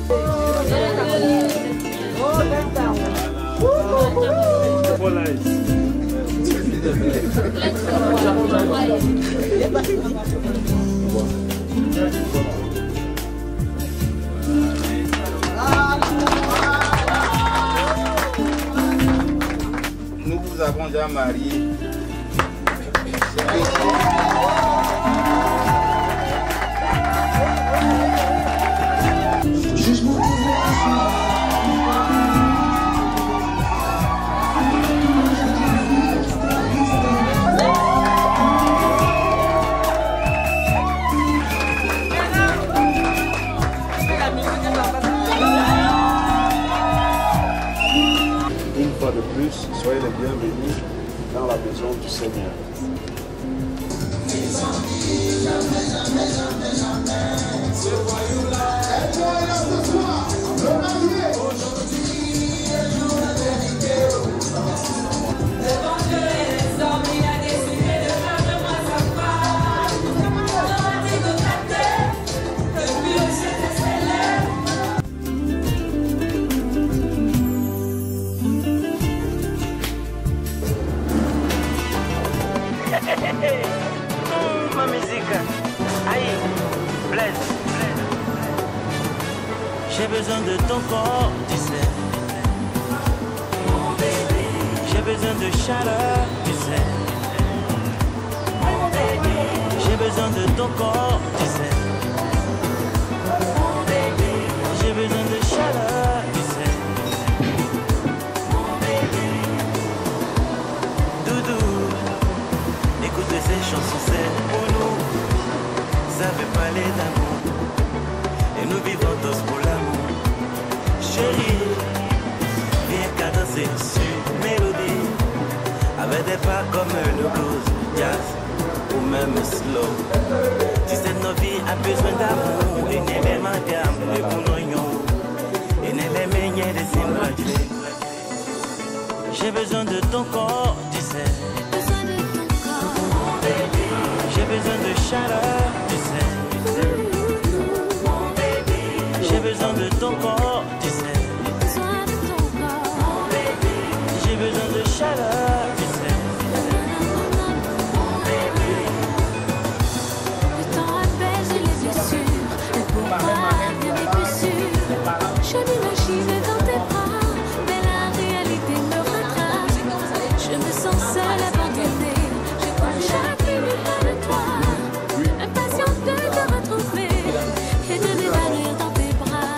Nous vous avons déjà marié. Une fois de plus, soyez les bienvenus dans la maison du Seigneur. Ma musique, aïe, Blaise. J'ai besoin de ton corps, tu sais. J'ai besoin de chaleur, tu sais. J'ai besoin de ton corps, tu sais. J'ai besoin de chaleur, tu sais. Doudou, écoute ces chansons, c'est pour nous. Ça veut parler d'amour. Et nous vivons tous pour l'amour. Chérie, viens cadencer sur mélodie. Avec des pas comme le blues, jazz ou même slow. Tu sais, nos vies a besoin d'amour. Et n'est même un gamme, le boulognon. Et n'est les meilleurs des simulacres. J'ai besoin de ton corps, tu sais. J'ai besoin de chaleur, tu sais. J'ai besoin de ton corps, tu sais. J'ai besoin de chaleur, tu sais. Le temps apaise les blessures. Le pourquoi n'est plus sûr. Je m'imagine dans tes bras, mais la réalité me rattrape. Je me sens seule, abandonnée. Je cours chaque minute près de toi. Impatiente de te retrouver et de m'évanouir dans tes bras.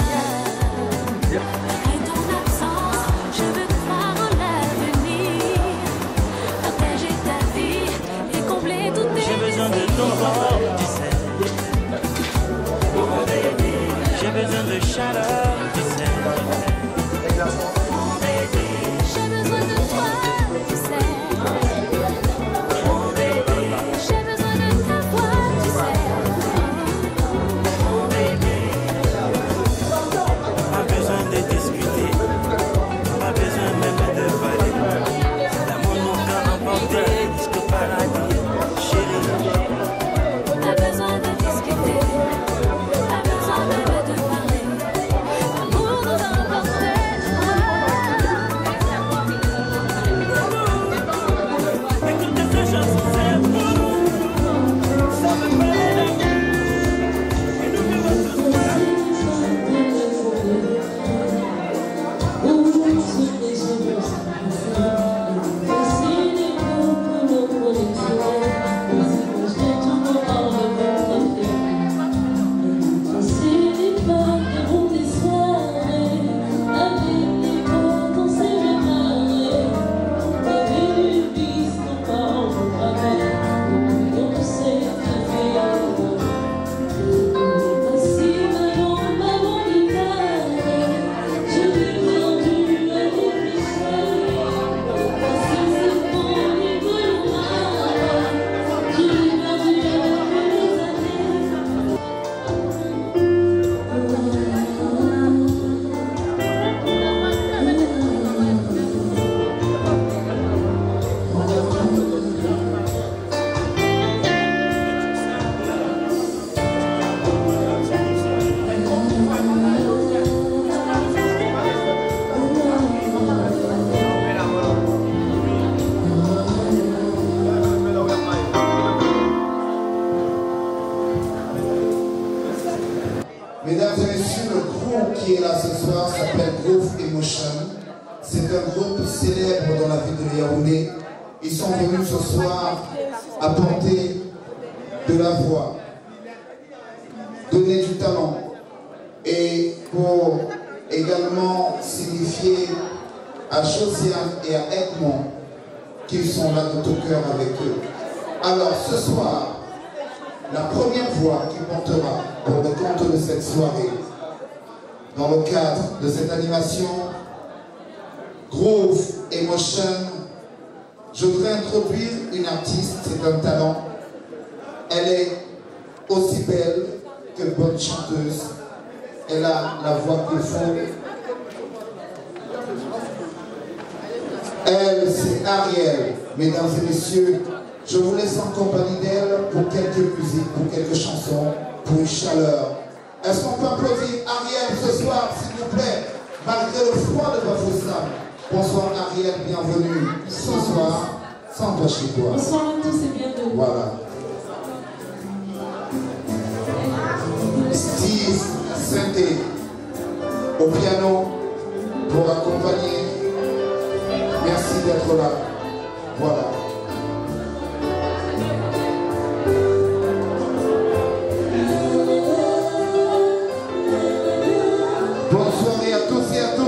Après ton absence, je veux croire en l'avenir. Partager ta vie et combler toutes tes J'ai besoin de ton corps, tu sais. J'ai besoin de chaleur, tu sais. J'ai besoin de toi, tu sais. J'ai besoin de ta voix, tu sais. Pas besoin de discuter, pas besoin même de parler. L'amour nous a emporté jusqu'au paradis, chérie. Pas besoin de discuter, pas besoin même de parler. L'amour nous a emportés. qui est là ce soir s'appelle Groove Emotion. C'est un groupe célèbre dans la ville de Yaoundé. Ils sont venus ce soir apporter de la voix, donner du talent et pour également signifier à Josiane et à Edmond qu'ils sont là de tout cœur avec eux. Alors ce soir, la première voix qui portera pour le compte de cette soirée, dans le cadre de cette animation Groove Emotion, je voudrais introduire une artiste, c'est un talent. Elle est aussi belle que bonne chanteuse. Elle a la voix qu'il faut. Elle, c'est Ariel. Mesdames et messieurs, je vous laisse en compagnie d'elle pour quelques musiques, pour quelques chansons, pour une chaleur. Est-ce qu'on peut applaudir Ariel ce soir, s'il vous plaît, malgré le froid de Bafoussam? Bonsoir Ariel, bienvenue ce soir. Sens-toi chez toi. Bonsoir à tous et bienvenue. Voilà. Steve Sainté au piano pour accompagner. Merci d'être là. Voilà. Bonne soirée à tous et à toutes.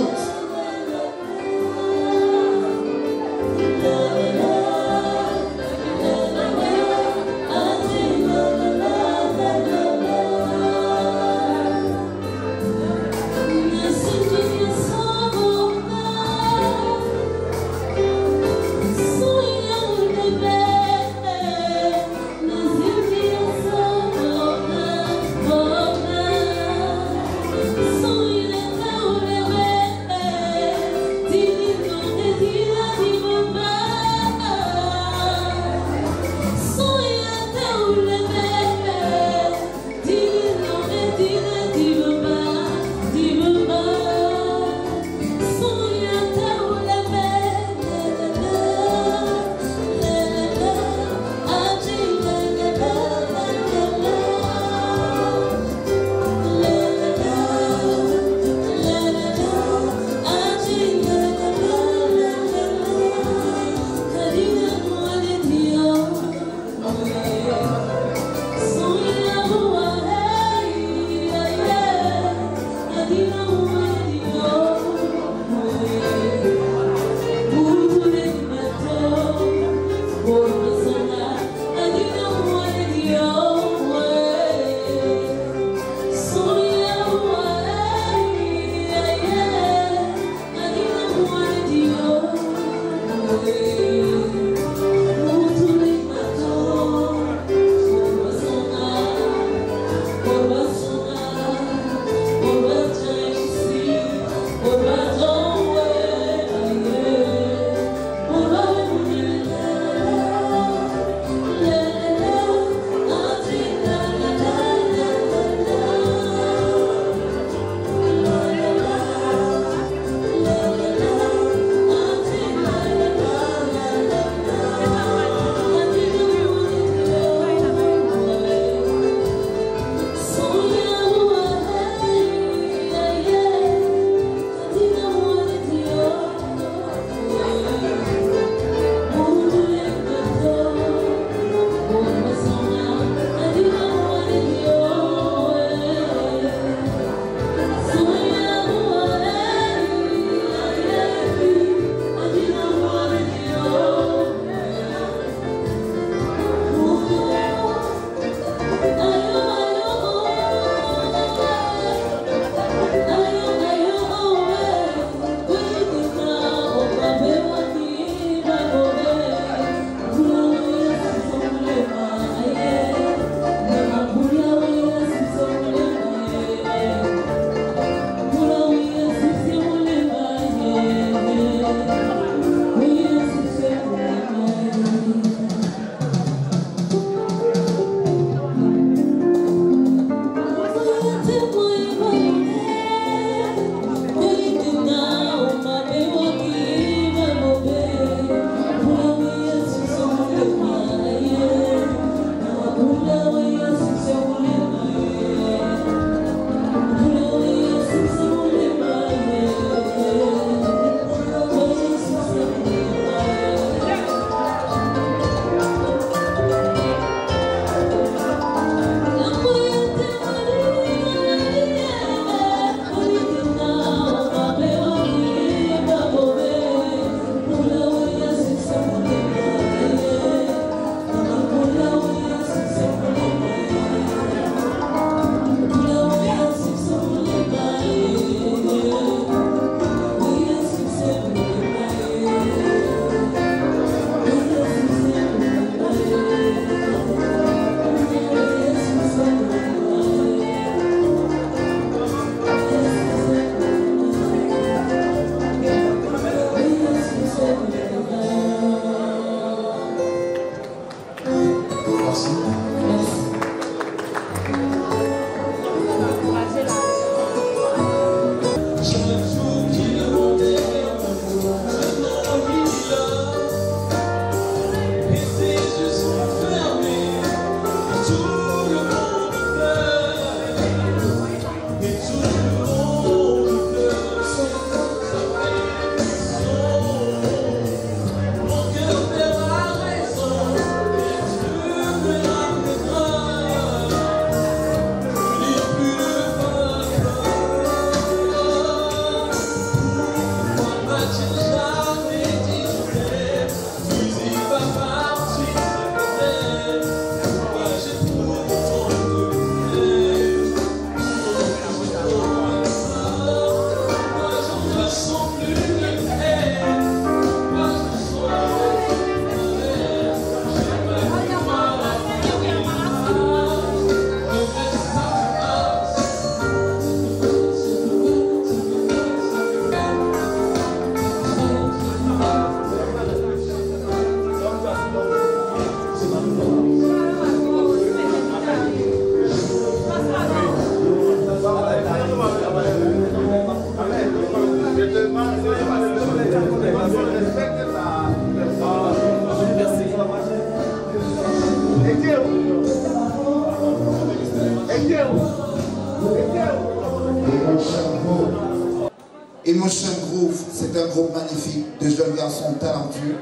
Emotion Groove, c'est un groupe magnifique de jeunes garçons talentueux,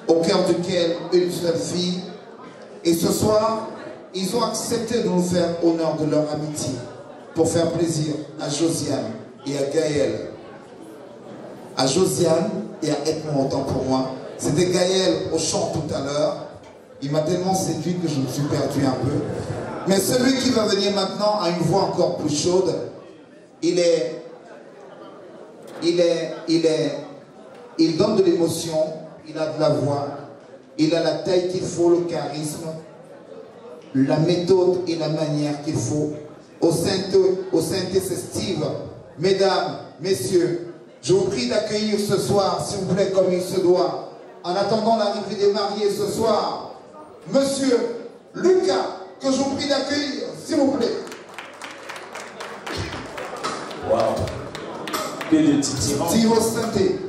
au cœur duquel une seule fille. Et ce soir, ils ont accepté de nous faire honneur de leur amitié pour faire plaisir à Josiane et à Gaël. À Josiane et à Edmond, autant pour moi. C'était Gaël au chant tout à l'heure. Il m'a tellement séduit que je me suis perdu un peu. Mais celui qui va venir maintenant a une voix encore plus chaude. Il donne de l'émotion, il a de la voix, il a la taille qu'il faut, le charisme, la méthode et la manière qu'il faut. Au synthé, c'est Steve. Mesdames, messieurs, je vous prie d'accueillir ce soir, s'il vous plaît, comme il se doit, en attendant l'arrivée des mariés ce soir, Monsieur Lucas, que je vous prie d'accueillir, s'il vous plaît. Waouh! Que de titirants. Steve au synthé.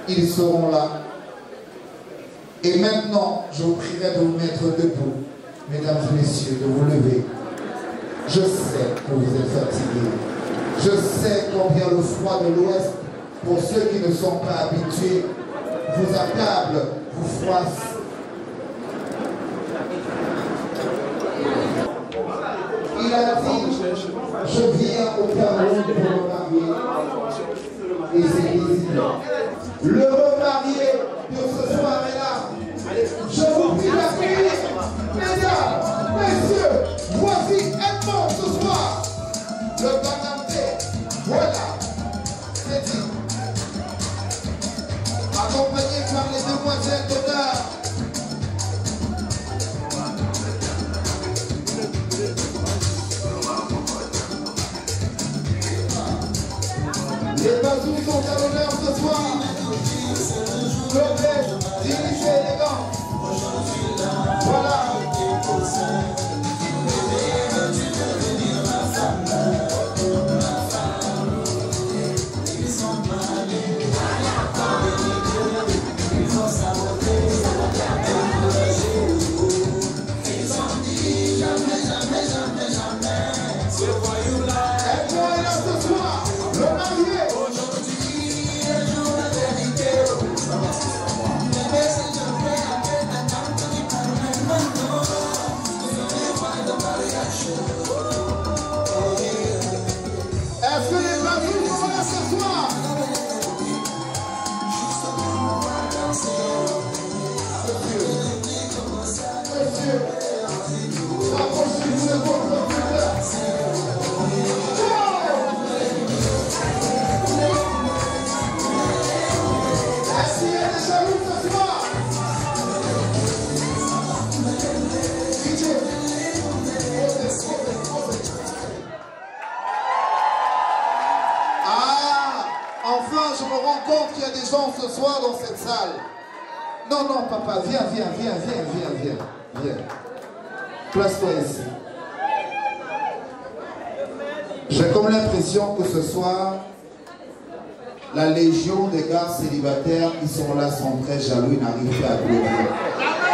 Ils seront là. Et maintenant, je vous prierai de vous mettre debout, mesdames et messieurs, de vous lever. Je sais que vous êtes fatigués. Je sais combien le froid de l'Ouest, pour ceux qui ne sont pas habitués, vous accable, vous froisse. Il a dit, je viens au Cameroun pour me marier. Et c'est ici. Le remarié de ce soir est là. Je vous prie d'accueillir, mesdames, messieurs, voici Edmond ce soir. Le Bananté, voilà, c'est dit. Accompagné par les demoiselles d'honneur. Les bazous sont à l'honneur ce soir. Global, dirigé, élégant. Voilà. Jamais, jamais, jamais, jamais. C'est voyou là. je me rends compte qu'il y a des gens ce soir dans cette salle. Non, non, papa, viens. Place-toi ici. J'ai comme l'impression que ce soir, la légion des gars célibataires qui sont là sont très jaloux, ils n'arrivent pas à applaudir.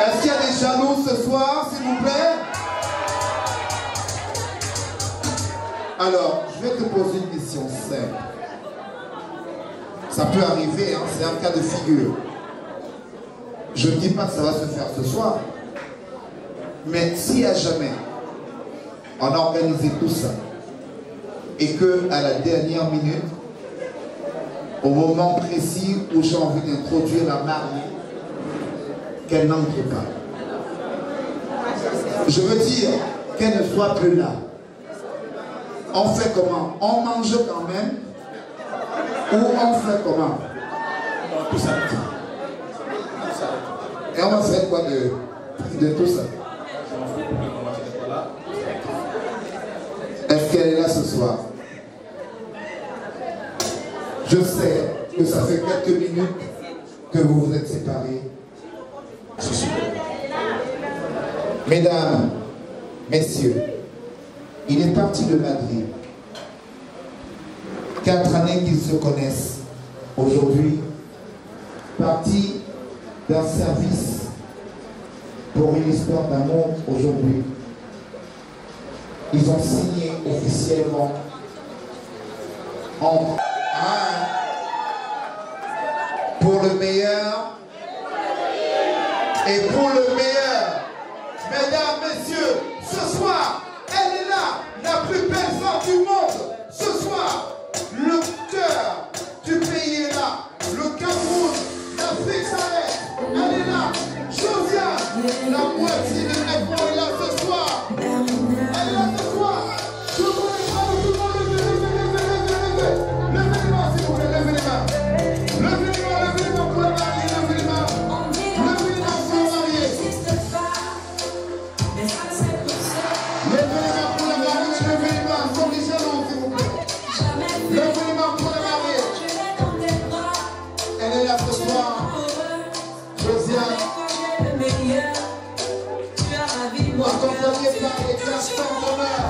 Est-ce qu'il y a des jaloux ce soir, s'il vous plaît? Alors, je vais te poser une question simple. Ça peut arriver, hein, c'est un cas de figure. Je ne dis pas que ça va se faire ce soir. Mais si à jamais on a organisé tout ça et que à la dernière minute, au moment précis où j'ai envie d'introduire la mariée, qu'elle n'entre pas. Je veux dire qu'elle ne soit plus là. On fait comment? On mange quand même? Ou on fait comment? Tout s'arrête. Et on va faire quoi de tout ça? Est-ce qu'elle est là ce soir? Je sais que ça fait quelques minutes que vous vous êtes séparés. Mesdames, messieurs, il est parti de Madrid. 4 années qu'ils se connaissent. Aujourd'hui, parti d'un service pour une histoire d'amour aujourd'hui. Ils ont signé officiellement pour le meilleur et pour le meilleur. Mesdames, messieurs, ce soir, elle est là, la plus belle femme du monde. Ce soir, le cœur du pays est là, le Cameroun, l'Afrique s'arrête. Elle est là, Josiane, la moitié de l'écran est là ce soir. Elle est là ce soir. Je vous les bras de tout le monde, levez les mains s'il vous plaît, levez les mains. Levez les mains pour la mariée, levez les mains. Levez les mains pour la mariée. Levez les mains pour la mariée, levez les mains, sans les jalons s'il vous plaît. Levez les mains pour la mariée. Elle est là ce soir. Josiane. Accompagnée par les garçons d'honneur.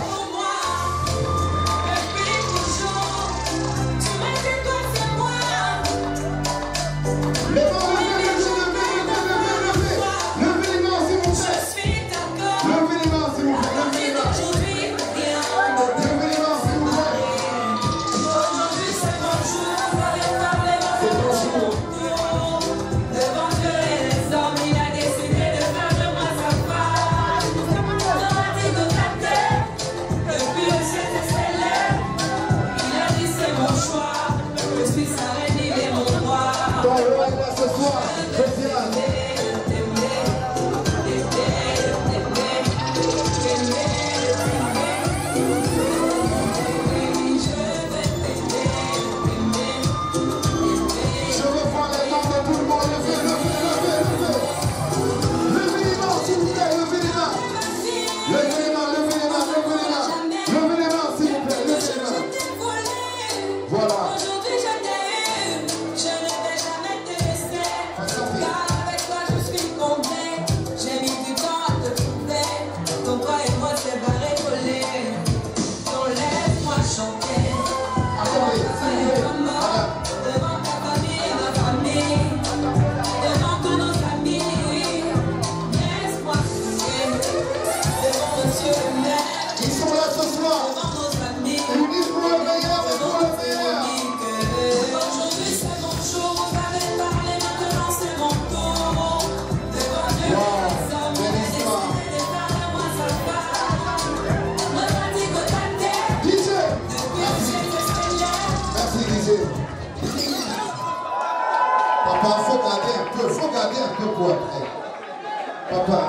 Papa,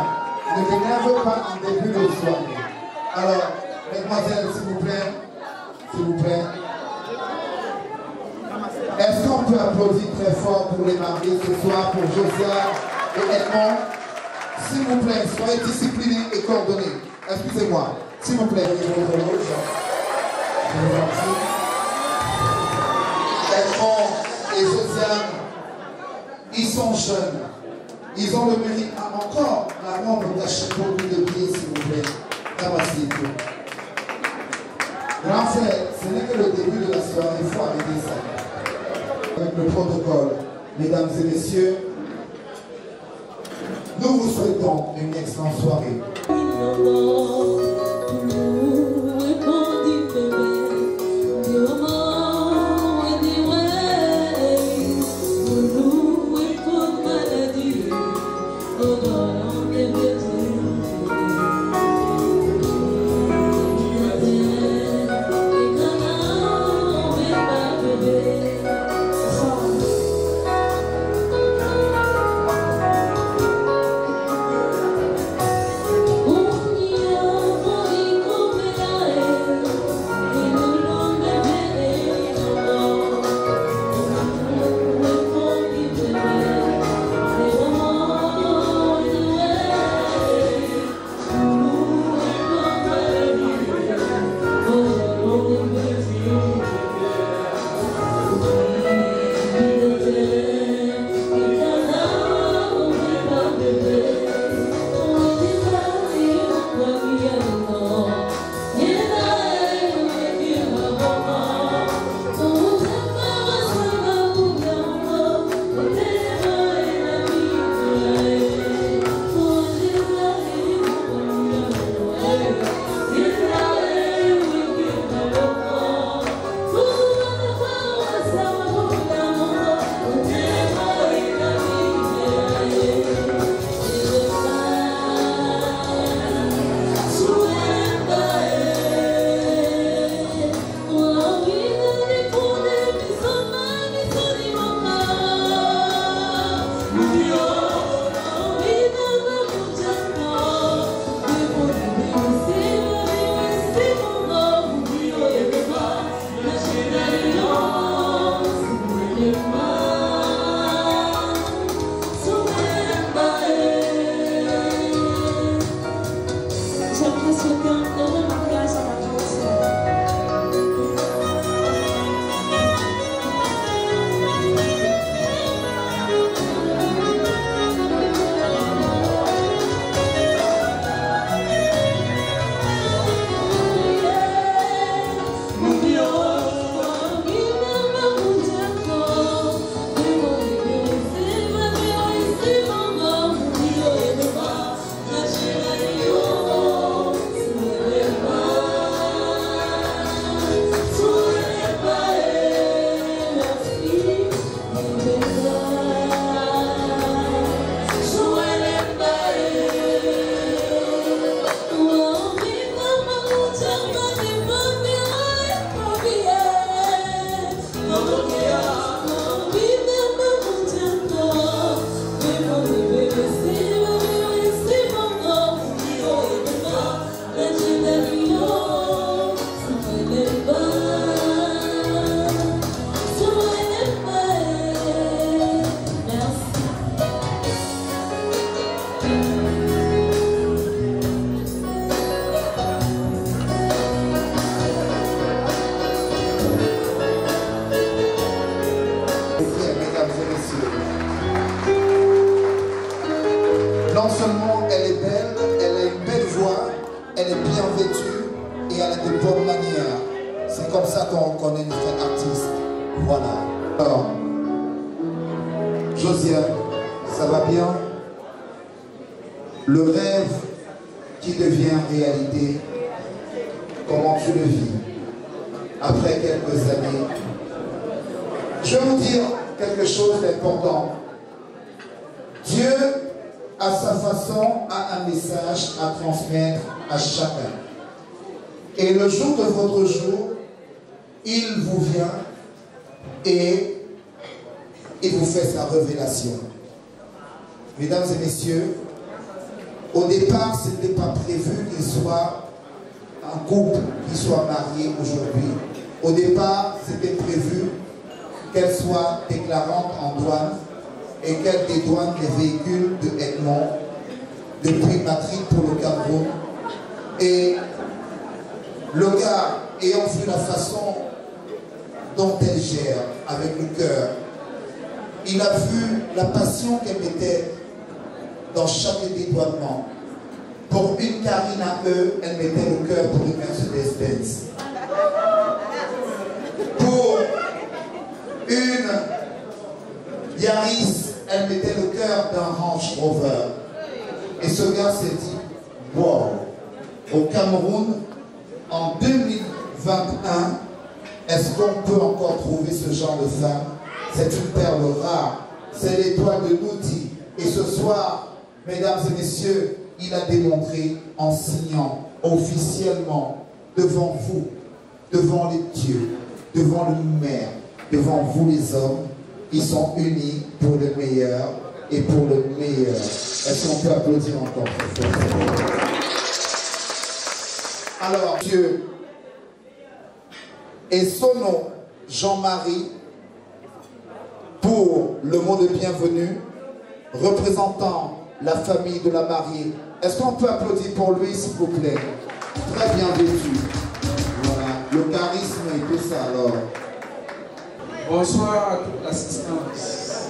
ne t'énerve pas en début de soirée. Alors, mesdemoiselles, s'il vous plaît. Est-ce qu'on peut applaudir très fort pour les mariés ce soir, pour Josiane et Edmond? S'il vous plaît, soyez disciplinés et coordonnés. Excusez-moi, s'il vous plaît. Edmond et jeunes. Ils ont le mérite encore la membre d'acheter beaucoup de billets, s'il vous plaît. Grand frère, ce n'est que le début de la soirée, il faut arrêter ça. Avec le protocole, mesdames et messieurs, nous vous souhaitons une excellente soirée. Non seulement elle est belle, elle a une belle voix, elle est bien vêtue et elle a de bonnes manières. C'est comme ça qu'on reconnaît une vraie artiste. Voilà. Alors, Josiane, ça va bien? Le rêve qui devient réalité, comment tu le vis après quelques années? Je vais vous dire quelque chose d'important. Dieu, à sa façon, a un message à transmettre à chacun. Et le jour de votre jour, il vous vient et il vous fait sa révélation. Mesdames et messieurs, au départ, ce n'était pas prévu qu'il soit un couple qui soit marié aujourd'hui. Au départ, c'était prévu qu'elle soit déclarante en douane et qu'elle dédouane les véhicules de Edmond depuis Madrid pour le Cameroun. Et le gars, ayant vu la façon dont elle gère avec le cœur, Il a vu la passion qu'elle mettait dans chaque dédouanement. Pour une Karine à eux, elle mettait le cœur pour une Mercedes-Benz. Pour une Yaris, elle mettait le cœur d'un Range Rover. Et ce gars s'est dit, wow, au Cameroun, en 2021, est-ce qu'on peut encore trouver ce genre de femme? C'est une perle rare, c'est l'étoile de Nouti. Et ce soir, mesdames et messieurs, il a démontré en signant officiellement devant vous, devant les dieux, devant le maire, devant vous les hommes, ils sont unis pour le meilleur et pour le meilleur. Est-ce qu'on peut applaudir encore très fort? Alors, Dieu et son nom, Jean-Marie, pour le mot de bienvenue, représentant la famille de la mariée. Est-ce qu'on peut applaudir pour lui, s'il vous plaît? Très bien vêtu. Voilà, le charisme et tout ça, alors. Bonsoir à toute l'assistance.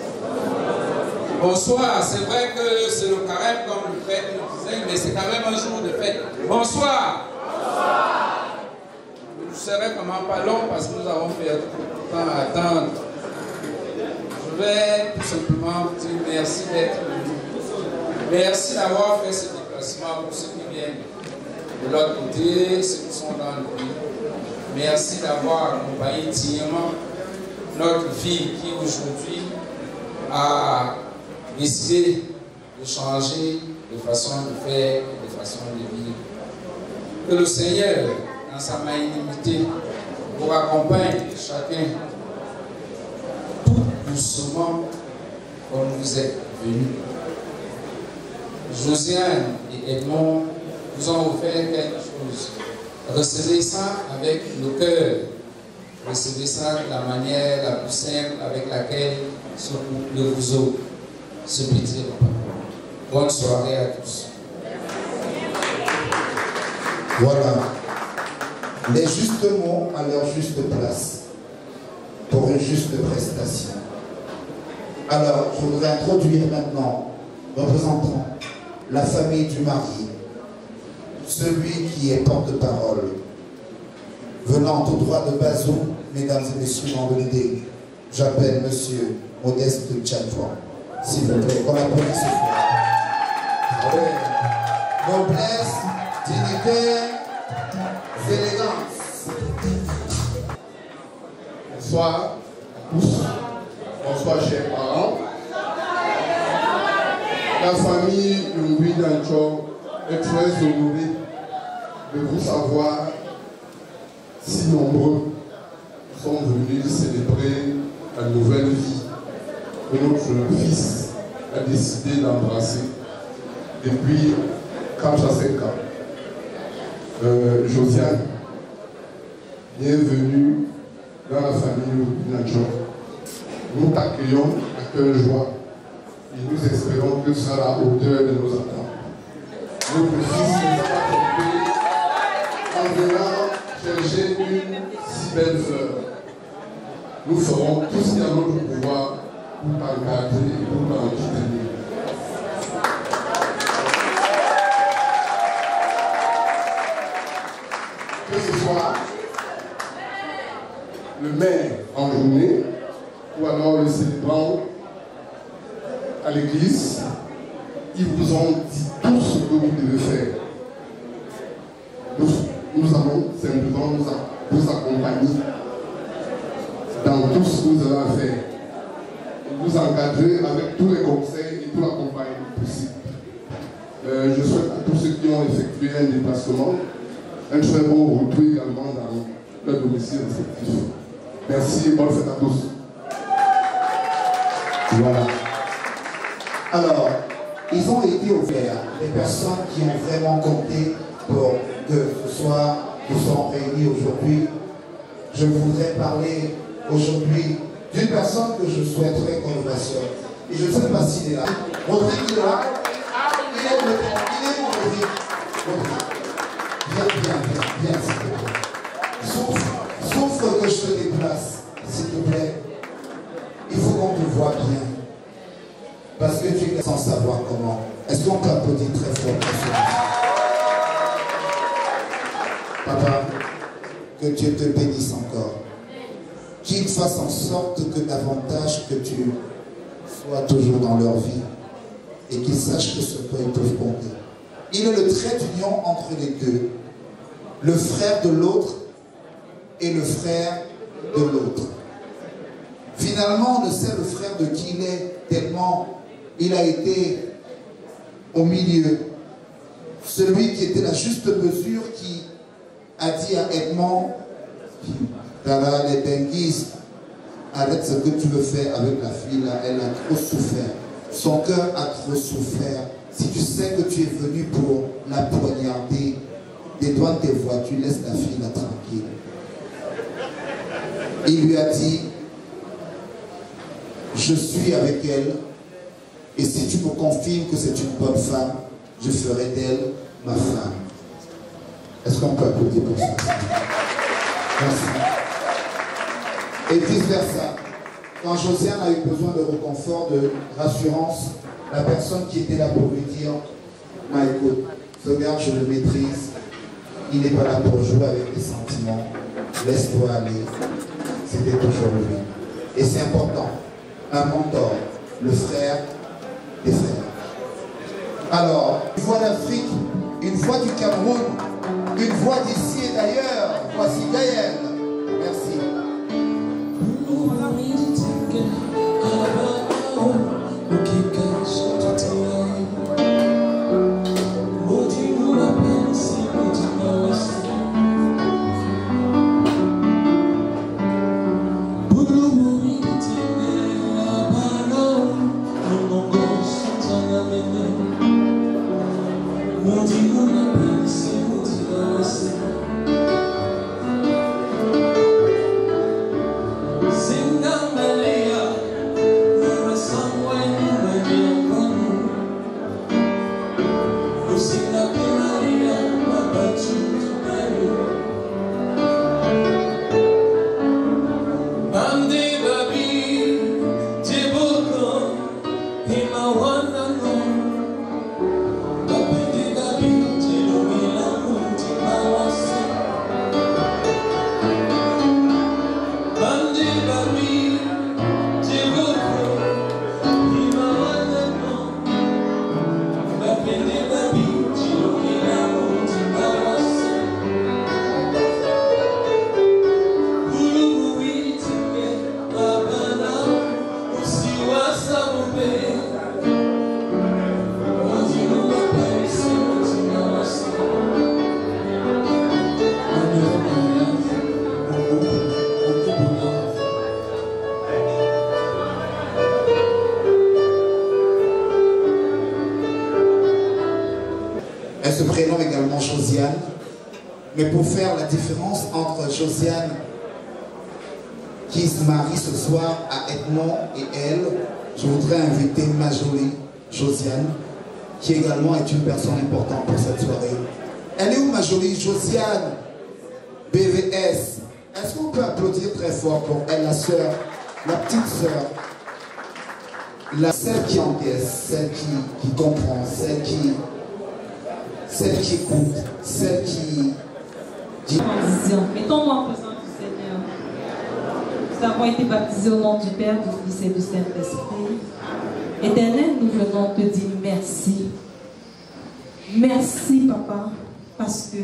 Bonsoir, c'est vrai que c'est le carême comme le prêtre nous disait, mais c'est quand même un jour de fête. Bonsoir. Bonsoir. Je serai comment pas long parce que nous avons fait tout le temps à attendre. Je vais tout simplement vous dire merci d'être venu. Merci d'avoir fait ce déplacement pour ceux qui viennent de l'autre côté, ceux qui sont dans le pays. Merci d'avoir accompagné dignement notre vie qui aujourd'hui a décidé de changer de façon de faire, de façon de vivre. Que le Seigneur, dans sa magnanimité, vous accompagne chacun tout doucement comme vous êtes venus. Josiane et Edmond vous ont offert quelque chose. Recevez ça avec le cœur. Recevez ça de la manière la plus simple avec laquelle ce couple vous offre ce petit repas. Bonne soirée à tous. Voilà. Les justes mots à leur juste place pour une juste prestation. Alors, je voudrais introduire maintenant, représentant la famille du mari, celui qui est porte-parole, venant tout droit de Bazou, mesdames et messieurs, en l'idée, j'appelle monsieur Modeste Tchadouan. S'il vous plaît, qu'on applaudisse ce frère. Noblesse, dignité, élégance. Bonsoir à tous. Bonsoir, chers parents. La famille Ngui Dancho est très honorée de vous savoir si nombreux sont venus célébrer la nouvelle vie que notre fils a décidé d'embrasser depuis 4 à 5 ans. Josiane, bienvenue dans la famille Nadjo. Nous t'accueillons à cœur joie et nous espérons que tu seras à la hauteur de nos attentes. Notre fils ne va pas tomber en venant chercher une si belle fleur. Nous ferons tout ce qui est à notre pouvoir pour t'encadrer et pour t'entretenir. Que ce soit le maire en journée ou alors le célébrant à l'église, ils vous ont dit tout ce que vous devez faire. Nous allons simplement vous accompagner dans tout ce que vous avez à faire. Vous encadrer avec tous les conseils et tout l'accompagnement possible. Je souhaite à tous ceux qui ont effectué un déplacement un très bon retour également dans leur domicile respectif. Merci et bonne fête à tous. Voilà. Alors, ils ont été offerts des personnes qui ont vraiment compté pour que ce soir nous sommes réunis aujourd'hui. Je voudrais parler aujourd'hui d'une personne que je souhaiterais qu'on ovationne. Et je ne sais pas s'il est là. Rodrigue, il est là. Il est où Rodrigue? Viens, s'il te plaît. Souffre que je te déplace, s'il te plaît. Il faut qu'on te voit bien. sans savoir comment. Est-ce qu'on peut applaudir très fort pour ce Papa, que Dieu te bénisse encore. Qu'il fasse en sorte que davantage que tu sois toujours dans leur vie et qu'ils sachent que sur toi ils peuvent compter. Il est le trait d'union entre les deux. Le frère de l'autre et le frère de l'autre. Finalement, on ne sait le frère de qui il est, tellement il a été au milieu. Celui qui était la juste mesure, qui a dit à Edmond, Tara, les benguistes, arrête ce que tu veux faire avec la fille là, elle a trop souffert. Son cœur a trop souffert. Si tu sais que tu es venu pour la poignarder, dédouane tes voitures, laisse la fille là tranquille. Il lui a dit, je suis avec elle, et si tu me confirmes que c'est une bonne femme, je ferai d'elle ma femme. Est-ce qu'on peut applaudir pour ça? Merci. Et vice versa. Quand Josiane a eu besoin de réconfort, de rassurance, la personne qui était là pour lui dire, écoute, ce gars, je le maîtrise, il n'est pas là pour jouer avec les sentiments, laisse-toi aller. C'était toujours lui. Et c'est important. Un mentor, le frère des frères. Alors, une voix d'Afrique, une voix du Cameroun, une voix d'ici et d'ailleurs. Voici Gaël. Merci. Elle se prénomme également Josiane. Mais pour faire la différence entre Josiane, qui se marie ce soir à Edmond, et elle, je voudrais inviter ma jolie Josiane, qui également est une personne importante pour cette soirée. Elle est où, ma jolie Josiane BVS? Est-ce qu'on peut applaudir très fort pour elle, la sœur, la petite sœur, celle qui encaisse, celle qui comprend, celle qui écoute, celle qui dit... Mettons-nous en présence du Seigneur. Nous avons été baptisés au nom du Père, du Fils et du Saint-Esprit. Éternel, nous venons te dire merci. Merci, Papa, parce que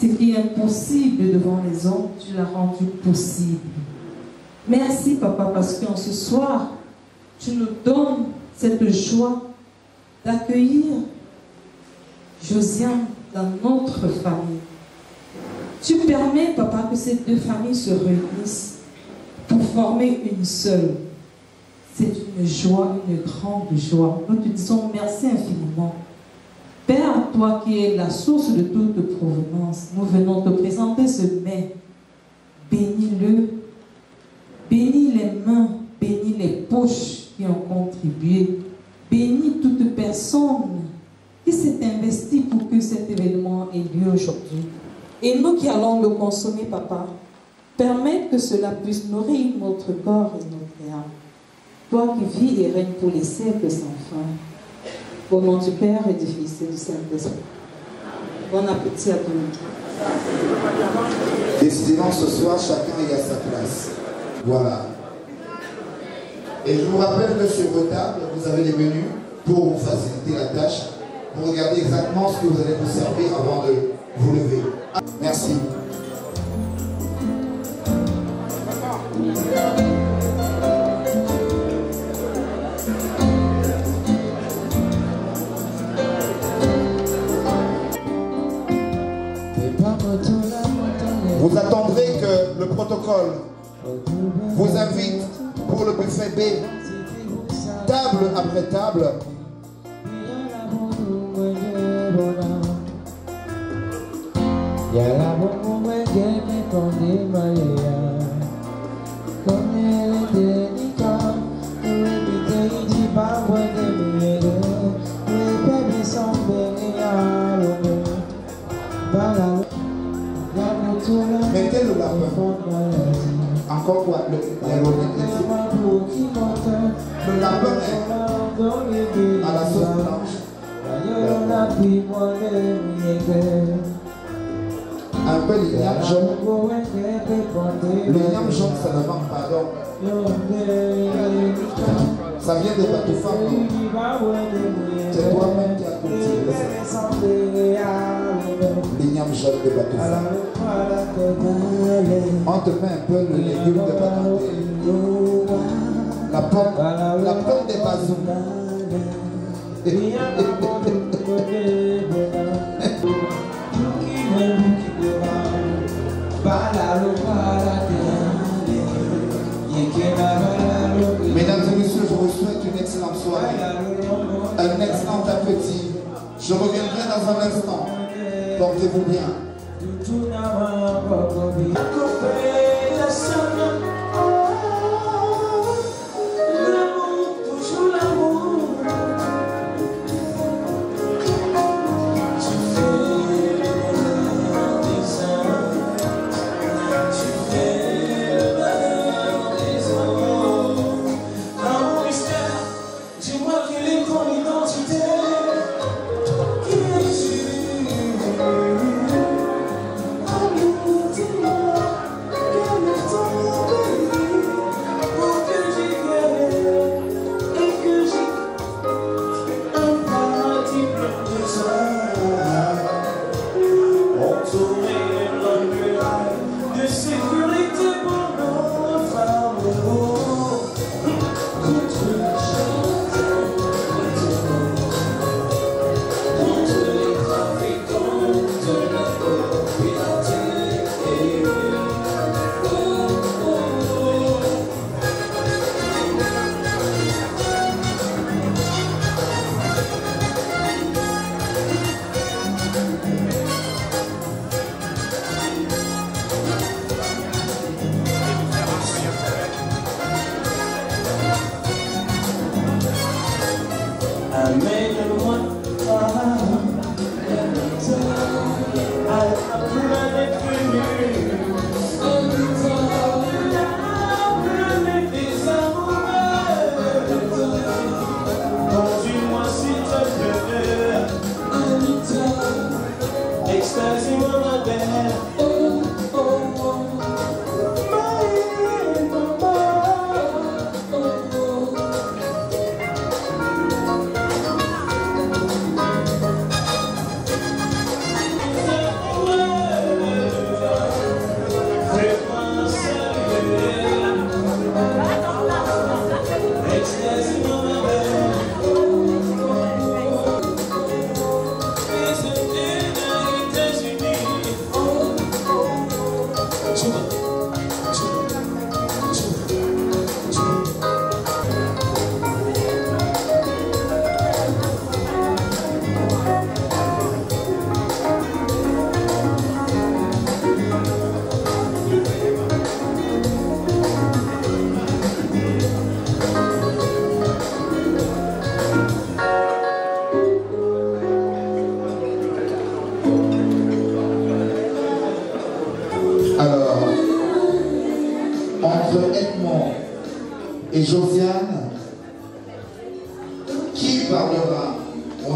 ce qui est impossible devant les hommes, tu l'as rendu possible. Merci, Papa, parce qu'en ce soir, tu nous donnes cette joie d'accueillir Josiane dans notre famille. Tu permets, Papa, que ces deux familles se réunissent pour former une seule. C'est une joie, une grande joie. Nous te disons merci infiniment. Père, toi qui es la source de toute provenance, nous venons te présenter ce mets. Bénis-le. Bénis les mains, bénis les poches qui ont contribué. Bénis toute personne qui s'est investie pour que cet événement ait lieu aujourd'hui. Et nous qui allons le consommer, Papa, permets que cela puisse nourrir notre corps et notre âme. Toi qui vis et règnes pour les siècles sans fin, Au nom du Père et du Fils et du Saint-Esprit. Bon appétit à tout le monde. Décidément, ce soir, chacun est à sa place. Voilà. Et je vous rappelle que sur vos tables, vous avez les menus pour vous faciliter la tâche, pour regarder exactement ce que vous allez vous servir avant de vous lever. Merci. Vous attendrez que le protocole vous invite pour le buffet B, table après table. Mettez le lapin. Encore quoi? Le lapin est à la sauce blanche. Un peu l'igname jaune. L'igname jaune, ça ne manque pas donc. Ça vient des batoufars. C'est toi-même qui as cultivé ça. L'igname jaune de batoufars. On te met un peu le légume de patate. La pomme des bazous. Mesdames et messieurs, je vous souhaite une excellente soirée, un excellent appétit. Je reviendrai dans un instant. Portez-vous bien. Et Josiane, qui parlera? On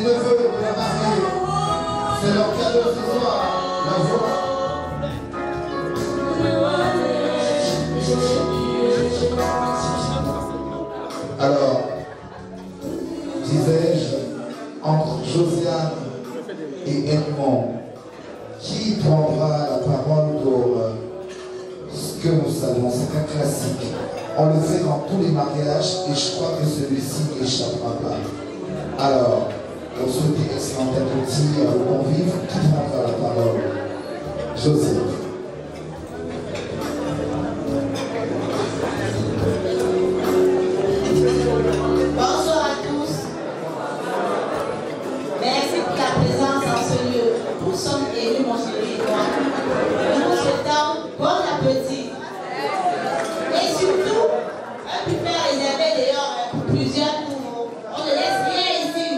les neveux de la mariée. C'est leur cadeau ce soir, la voix. Alors, disais-je, entre Josiane et Edmond, qui prendra la parole pour ce que nous savons? C'est un classique. On le fait dans tous les mariages et je crois que celui-ci n'échappera pas. Alors, pour souhaiter excellent appétit aux convives, qui prendra la parole? Josiane. Bonjour à tous. Merci pour la présence dans ce lieu. Nous sommes élus, mon chéri et moi. Nous vous souhaitons bon appétit. Et surtout, un buffet réservé d'ailleurs pour plusieurs nouveaux. On ne laisse rien ici.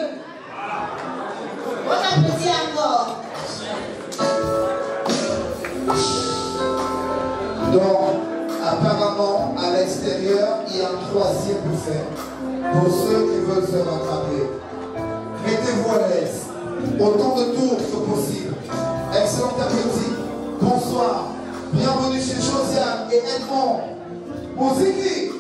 Bon appétit encore. Donc, apparemment, à l'extérieur, il y a un troisième buffet pour ceux qui veulent se rattraper. Mettez-vous à l'aise, autant de tours que possible. Excellent appétit, bonsoir, bienvenue chez Josiane et Edmond. Moziki.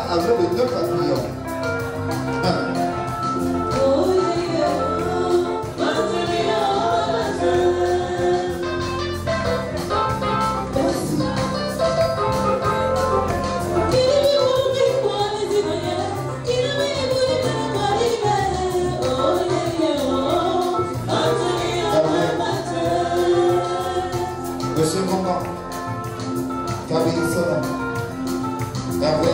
Avec les deux papillons. Monsieur Maman, Camille Solon, Hervé.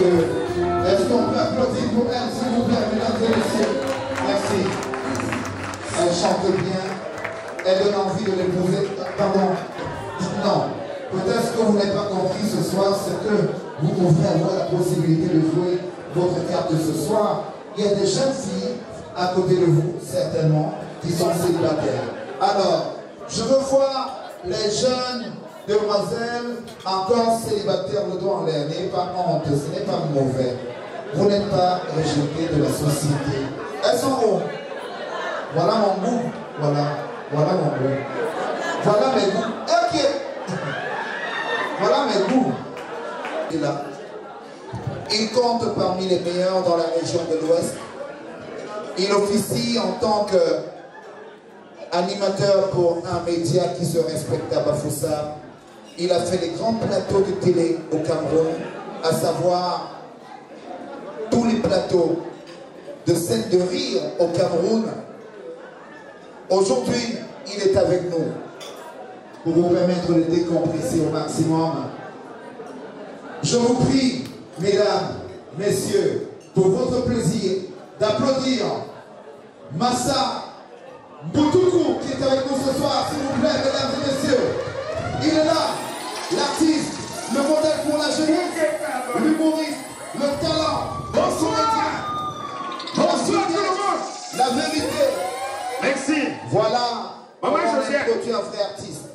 Est-ce qu'on peut applaudir pour elle, s'il vous plaît, mesdames et messieurs? Merci. Elle chante bien. Elle donne envie de l'épouser. Pardon. Non. Peut-être que vous n'avez pas compris ce soir, c'est que vous pouvez avoir la possibilité de jouer votre carte ce soir. Il y a des jeunes filles à côté de vous, certainement, qui sont célibataires. Alors, je veux voir les jeunes demoiselles encore célibataires, le doigt en l'air. N'ayez pas honte, ce n'est pas mauvais. Vous n'êtes pas rejetés de la société. Elles sont où? Voilà mon goût. Voilà mon goût. Voilà mes goûts. Ok. Voilà mes goûts. Et là, il compte parmi les meilleurs dans la région de l'Ouest. Il officie en tant qu'animateur pour un média qui se respecte à Bafoussam. Il a fait les grands plateaux de télé au Cameroun, à savoir tous les plateaux de scène de rire au Cameroun. Aujourd'hui, il est avec nous pour vous permettre de décompresser au maximum. Je vous prie, mesdames, messieurs, pour votre plaisir, d'applaudir Massa Boutoukou qui est avec nous ce soir, s'il vous plaît, mesdames et messieurs. Il est là, l'artiste, le modèle pour la jeunesse, l'humoriste, le talent, le comédien. Bonsoir tout le monde. La vérité. Merci. Voilà. Maman Josiane. Tu es un vrai artiste.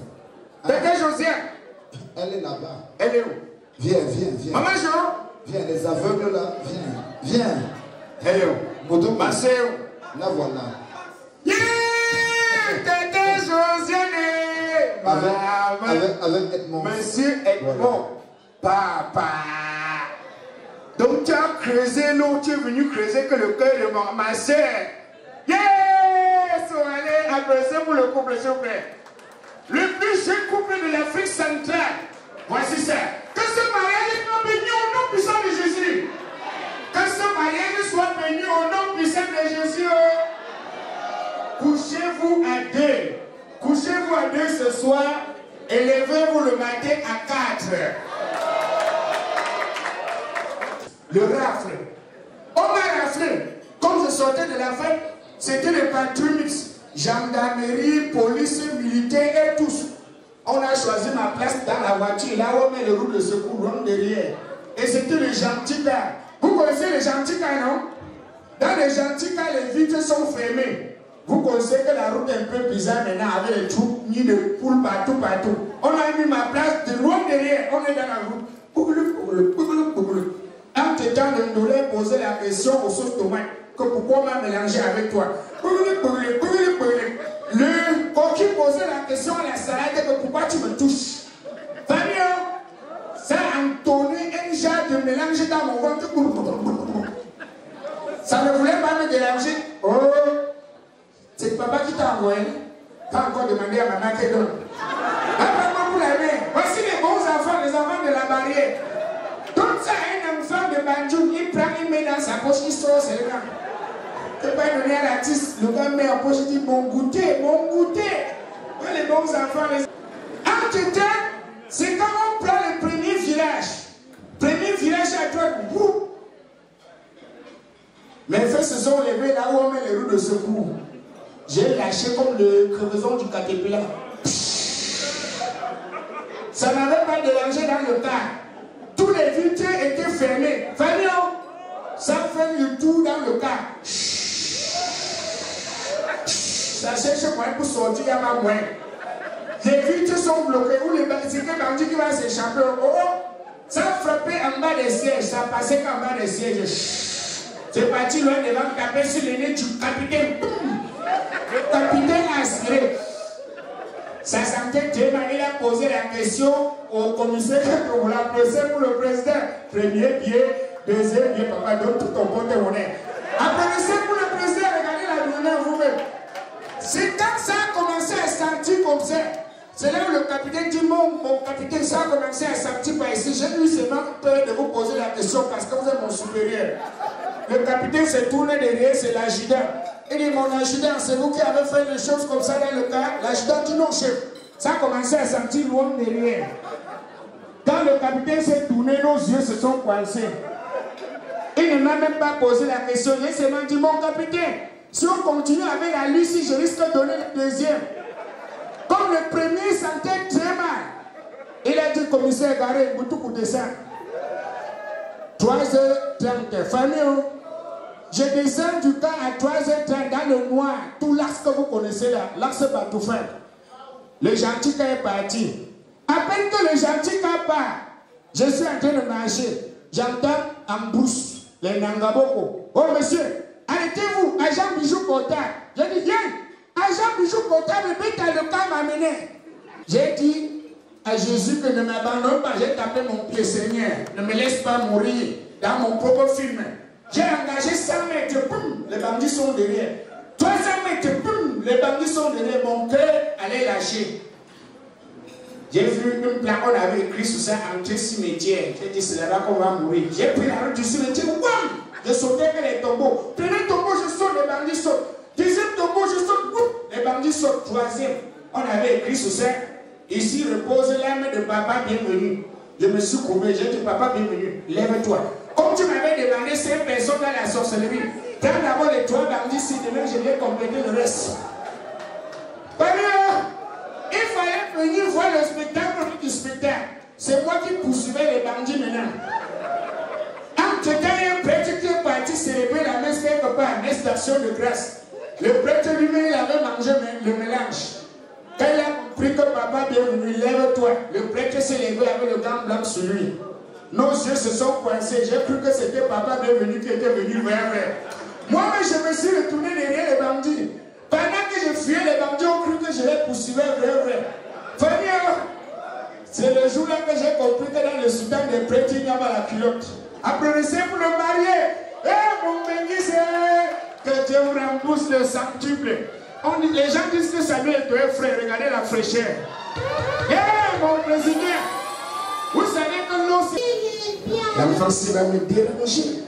Bébé Josiane. Elle est là-bas. Elle est où? Viens, viens, viens. Maman Jean? Viens, les aveugles là. Viens, viens. Elle est où? Moto. Ma sœur. La voilà. Yeah! Tété Josiane! Avec Edmond. Monsieur Edmond. Voilà. Papa. Donc tu as creusé l'eau, tu es venu creuser que le cœur de ma sœur. Yes! Allez, applaudissez pour le couple, s'il vous plaît. Le plus jeune couple de l'Afrique centrale. Voici ça. Que ce mariage soit béni au nom puissant de Jésus. Que ce mariage soit béni au nom puissant de Jésus. Couchez-vous à deux. Couchez-vous à deux ce soir et levez-vous le matin à 4. Le rafle. On m'a raflé. Comme je sortais de la fête, c'était le patrouille mix. Gendarmerie, police, militaire et tous. On a choisi ma place dans la voiture, là où on met le roues de secours, rond derrière. Et c'était le gentil gars. Vous connaissez les gentils gars, non? Dans les gentils gars, les vitres sont fermées. Vous connaissez que la route est un peu bizarre maintenant avec les troupes, ni de poules partout. On a mis ma place de loin derrière. On est dans la route. Entre-temps, le Ndolé posait la question aux sauces tomates. Que pourquoi on m'a mélangé avec toi? Le coquille posait la question à la salade que pourquoi tu me touches? Fabien, ça a entonné un genre de mélange dans mon ventre. Ça ne voulait pas me déranger. Oh, c'est papa qui t'a envoyé. Pas encore demandé à maman qu'elle donne. Pas pour la main. Voici les bons enfants, les enfants de la barrière. Tout ça, un enfant de Banjou, il prend, il met dans sa poche, il sort, c'est le gars. Tu peux pas donner à l'artiste, le gars met en poche, il dit bon goûter, bon goûter. Ouais, les bons enfants, les... Entre-temps, c'est quand on prend le premier village. Premier village à droite, boum. Mes feux se sont levés là où on met les roues de secours. J'ai lâché comme le crevaison du caterpillar. Ça n'avait pas dérangé dans le cas. Tous les vitres étaient fermés. Fabien, ça fait le tour dans le cas. Ça cherche moyen pour sortir, il y a pas moyen. Les vitres sont bloquées. Où les bandits qui va s'échapper. Oh, ça frappait en bas des sièges. Ça passait qu'en bas des sièges. C'est parti loin devant taper sur le nez du capitaine. Le capitaine a aspiré. Ça sentait tellement. Il a posé la question au commissaire pour la procès pour le président. Premier pied, deuxième pied, papa, donne tout ton porte-monnaie. Applaudissez pour le président, regardez la lumière vous-même. C'est quand ça a commencé à sentir comme ça. C'est là où le capitaine dit mon capitaine, ça a commencé à sentir par ici. J'ai eu seulement peur de vous poser la question parce que vous êtes mon supérieur. Le capitaine s'est tourné derrière, c'est l'adjudant. Il dit mon adjudant, c'est vous qui avez fait des choses comme ça dans le cas. L'adjudant dit non, chef. Ça a commencé à sentir loin derrière. Quand le capitaine s'est tourné, nos yeux se sont coincés. Il ne m'a même pas posé la question. Il s'est dit mon capitaine, si on continue avec la Lucie, je risque de donner le deuxième. Comme le premier sentait très mal, il a dit commissaire Garé, Boutou pour descendre. 3h30, famille, je descends du camp à 3h30 dans le noir, tout l'axe que vous connaissez là, l'axe Batoufin. Le gentil camp est parti. À peine que le gentil camp part, je suis en train de marcher. J'entends en brousse les Nangaboko. Oh monsieur, arrêtez-vous, agent Bijou Kota. J'ai dit, viens, agent Bijou Kota, le but dans le camp m'a mené. J'ai dit à Jésus que ne m'abandonne pas, j'ai tapé mon pied, Seigneur. Ne me laisse pas mourir dans mon propre film. J'ai engagé 100 mètres, boum, les bandits sont derrière. 300 mètres, boum, les bandits sont derrière. Mon cœur allait lâcher. J'ai vu une plaque, on avait écrit sur ça, entrée cimetière. J'ai dit, c'est là-bas qu'on va mourir. J'ai pris la route du cimetière, boum, je sautais avec les tombeaux. Premier tombeau, je saute, les bandits sautent. Deuxième tombeau, je saute, boum, les bandits sautent. Troisième, on avait écrit sur ça. Ici repose l'âme de papa bienvenue. Je me suis courbé, j'ai dit papa bienvenue, lève-toi. Comme tu m'avais demandé 5 personnes dans la sorcellerie, prends d'abord les 3 bandits, si demain je vais compléter le reste. Il fallait venir voir le spectacle du spectacle. C'est moi qui poursuivais les bandits maintenant. Entre-temps, il y a un prêtre qui est parti célébrer la messe quelque part, messe d'action de grâce. Le prêtre lui-même, il avait mangé le mélange. Quand il a pris compris que papa bienvenu, lève-toi. Le prêtre s'est levé avec le gant blanc sur lui. Nos yeux se sont coincés. J'ai cru que c'était papa bienvenu qui était venu vers. Moi, je me suis retourné derrière les bandits. Pendant que je fuyais, les bandits ont cru que je les poursuivais vers. Fanny, c'est le jour-là que j'ai compris que dans le soudan des prêtres, il y a la culotte. Applaudissez pour le marié. Eh, mon béni, c'est que Dieu vous rembourse le centuple. Les gens disent que Samuel est un frère. Regardez la fraîcheur. Eh, mon président, vous savez que l'eau, c'est... La France va me déranger.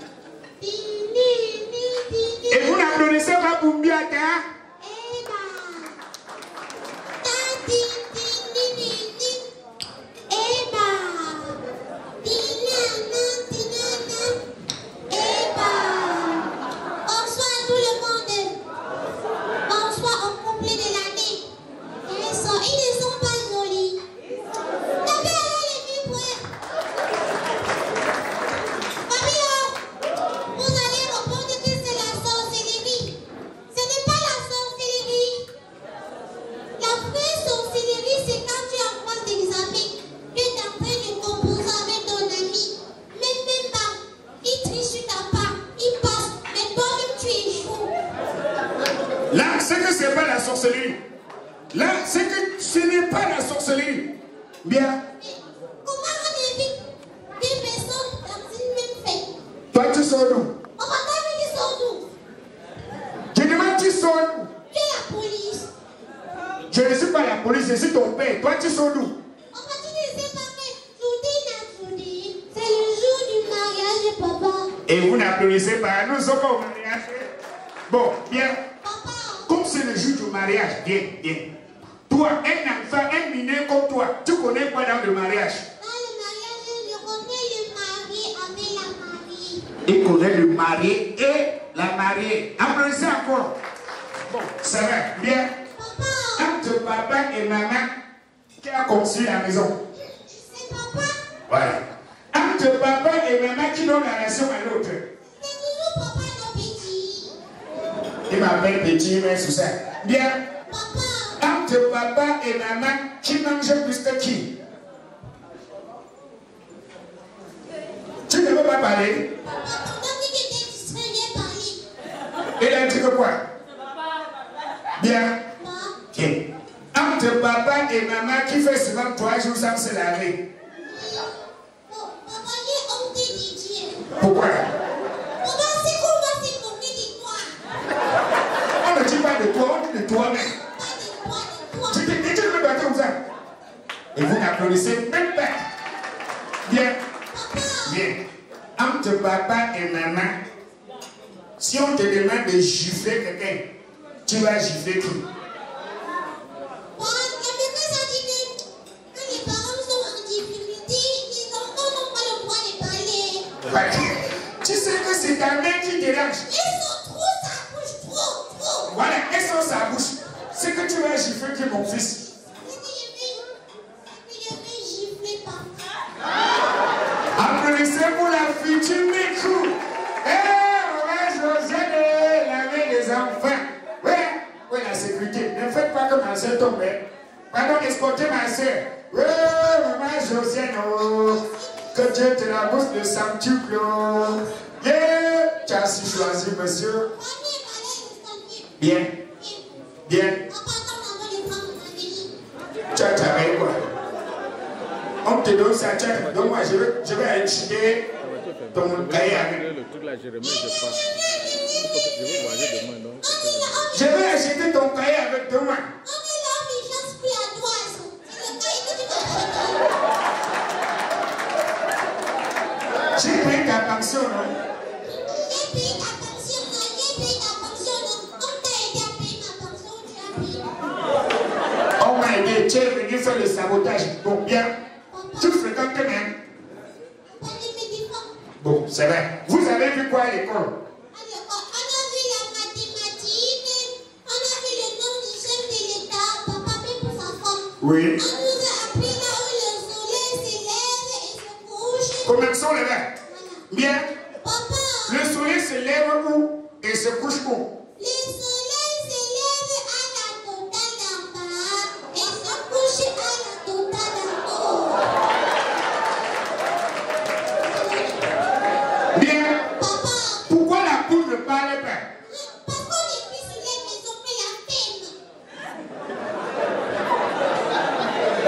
Et vous n'applaudissez pas pour Mbiata?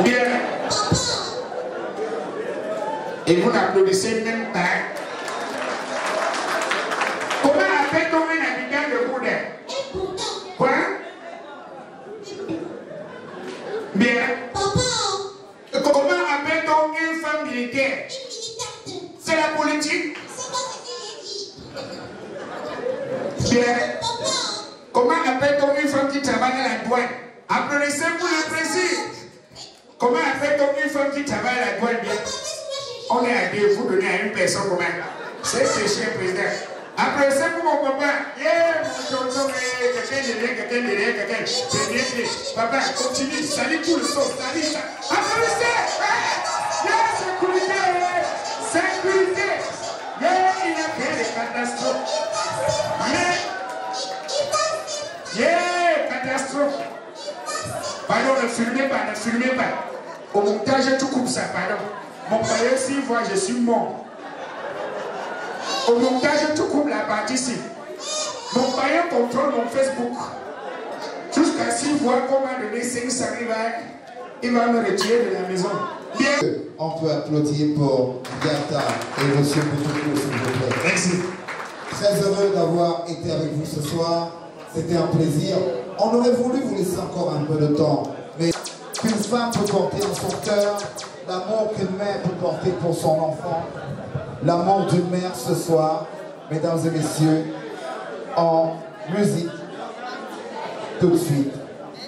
Bien. Et vous n'applaudissez même pas. Comment appelle-t-on un habitant de Boudin? Quoi? Bien. Comment appelle-t-on une femme militaire? C'est la politique. Bien. Comment appelle-t-on une femme qui travaille à la douane? Applaudissez pour le président. Comment appelle-t-on une femme qui travaille à la douane? Bien. On est à deux, vous donnez à une personne comment? C'est cher président. Applaudissez pour mon papa. Yeah, mon tonton, quelqu'un derrière. C'est bien fait. Papa, continue, salut tout le son, salut ça. Applaudissez! Yeah, sécurité! Sécurité! Yeah, il a fait des catastrophes. Yeah, catastrophe. Pardon, ne filmez pas. Au montage, tu coupes ça, pardon. Mon père, s'il voit, je suis mort. Au montage, tu coupes la partie ici. Mon père contrôle mon Facebook. Jusqu'à s'il voit comment donner 500 il va me retirer de la maison. Bien. On peut applaudir pour Gata et Monsieur Boutoukou, s'il vous plaît. Merci. Très heureux d'avoir été avec vous ce soir. C'était un plaisir. On aurait voulu vous laisser encore un peu de temps. Mais qu'une femme peut porter en son cœur, l'amour qu'une mère peut porter pour son enfant, l'amour d'une mère ce soir, mesdames et messieurs, en musique, tout de suite.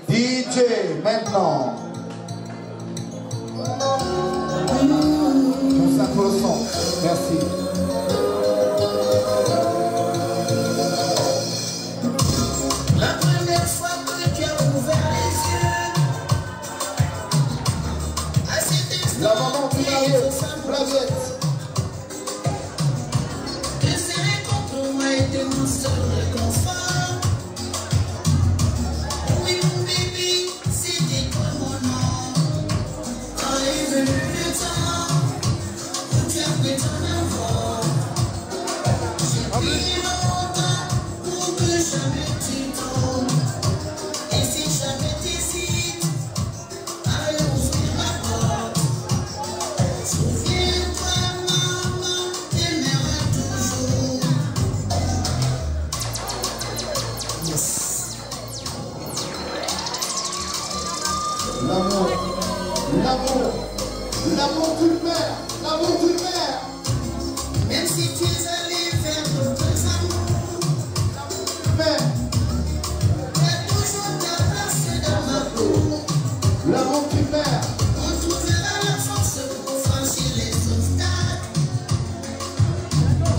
DJ, maintenant. Tout ça pour le son. Merci. La première fois que tu as ouvert les yeux, à cet instant, La maman du marié, Flaviette. te serrer contre moi était mon seul réconfort. Oui, mon bébé, c'était toi mon nom. Quand est venu le temps où tu as pris ton envol, j'ai pris longtemps pour que jamais tu tombes. Et si jamais t'hésites, allez ouvrir ma porte. Souviens-toi, maman, t'aimeras toujours. Yes. L'amour, l'amour, l'amour d'une mère, l'amour d'une mère. Même si tu es allé vers d'autres amours, Mère, t'as toujours ta place dans ma peau. l'amour d'une mère. On trouvera la force pour franchir les obstacles.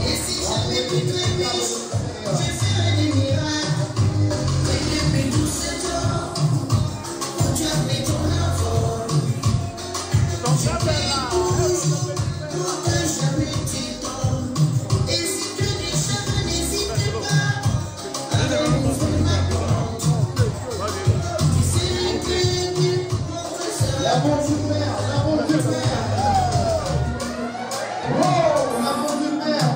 Et si jamais tu trébuches, je ferai des miracles. Et depuis tout ce temps, où tu as pris ton envol, je prie toujours pour que jamais tu tombes. Et si tu déchires, n'hésite pas à ouvrir ma porte. Tu sais que mon trésor. L'amour d'une mère, l'amour d'une mère. Oh, l'amour d'une mère.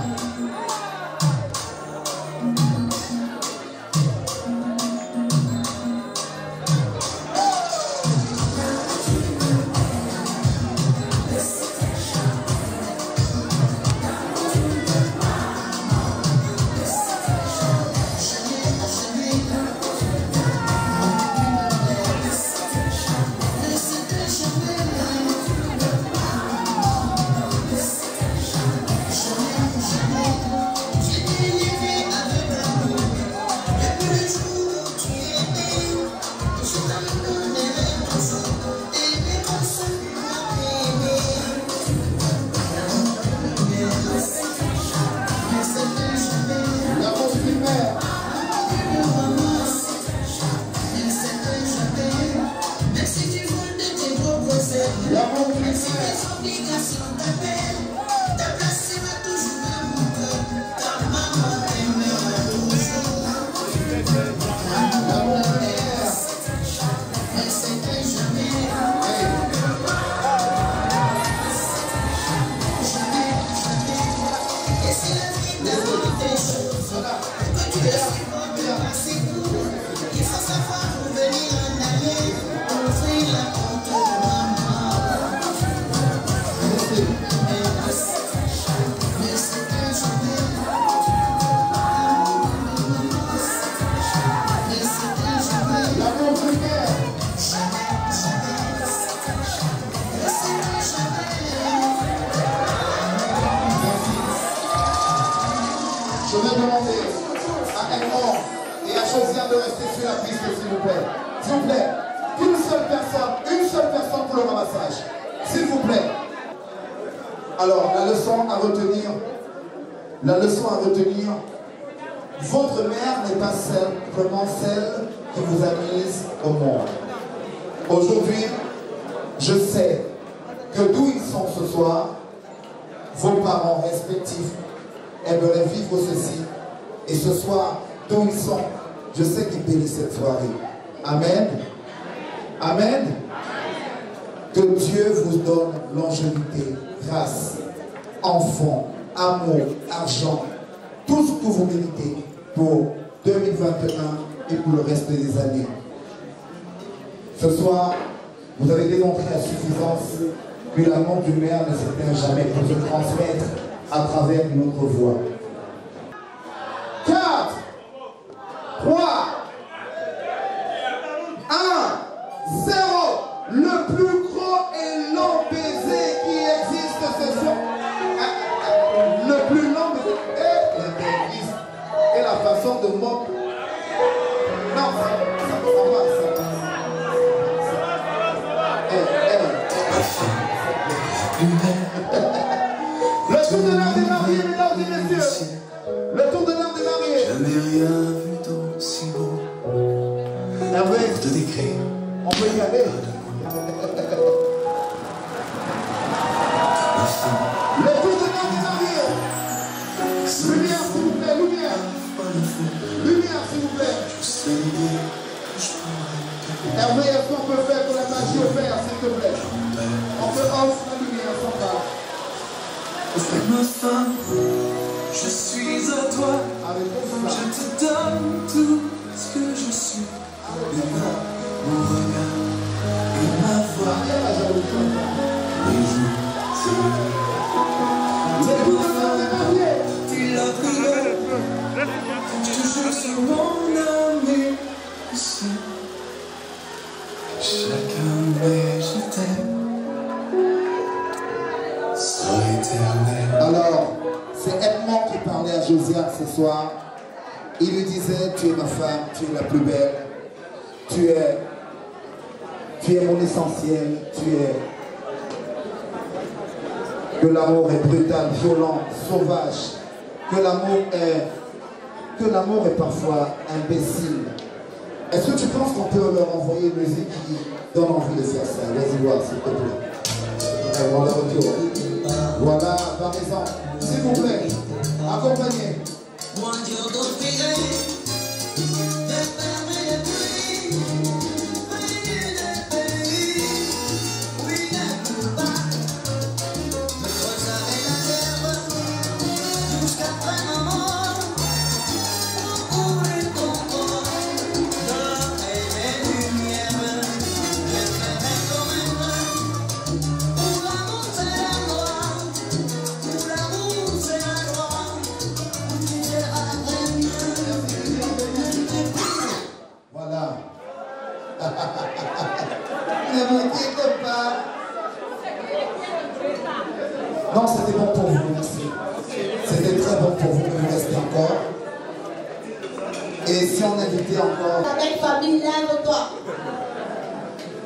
J'ai été élevé avec l'amour. Depuis le jour où tu es né, je t'abandonnerai toujours. Aimer comme ça, m'aimer. Mais c'était jamais. L'amour d'une mère. Mais c'était jamais. Même si tu voles de tes propres ailes, L'amour d'une même si mère. tes obligations t'appellent, ta place sera toujours dans mon cœur. Ta maman t'aimera toujours. L'amour d'une mère. Mais c'était jamais. Et si la vie t'a donné des choses, que tu le supportes assez pour, il faut savoir revenir en arrière, ouvrir la porte de maman. le ramassage. S'il vous plaît. Alors, la leçon à retenir, votre mère n'est pas simplement celle qui vous a mise au monde. Aujourd'hui, je sais que d'où ils sont ce soir, vos parents respectifs aimeraient vivre ceci. Et ce soir, d'où ils sont, je sais qu'ils bénissent cette soirée. Amen. Amen. Que Dieu vous donne longévité, grâce, enfants, amour, argent, tout ce que vous méritez pour 2021 et pour le reste des années. Ce soir, vous avez démontré à suffisance que l'amour d'une mère ne s'éteint jamais pour se transmettre à travers une autre voie. 4, 3, 1, 0. Le plus gros et long baiser qui existe ce soir. Le plus long baiser et la façon de montrer. Non, ça va. Le tour de l'art des mariés, mesdames et messieurs. Le tour de l'art des mariés. Jamais rien vu d'aussi beau. Hervé, Pour te décrire. on peut y aller. Le tour de l'art des mariés. Lumière, s'il vous plaît, lumière. Lumière, s'il vous plaît. Hervé, est-ce qu'on peut faire que la magie opère, s'il te plaît? On peut offrir la lumière, sans part. Ma femme, je suis à toi. Je te donne tout ce que je suis. Mon regard et ma voix. Les jours, c'est tu l'as pris toujours sur mon ami. Chacun mais je t'aime. Sois éternel. Alors, c'est Edmond qui parlait à Josiane ce soir. Il lui disait, tu es ma femme, tu es la plus belle. Tu es mon essentiel. Que l'amour est brutal, violent, sauvage. Que l'amour est parfois imbécile. Est-ce que tu penses qu'on peut leur envoyer une musique qui donne envie de faire ça? Vas-y voir, s'il te plaît. Voilà, retour. Voilà, par exemple, s'il vous plaît, accompagnez. Ne m'inquiétez pas. Non, c'était bon pour vous, merci. C'était très bon pour vous que vous restez encore. Et si on invitait encore... Avec famille, lève-toi.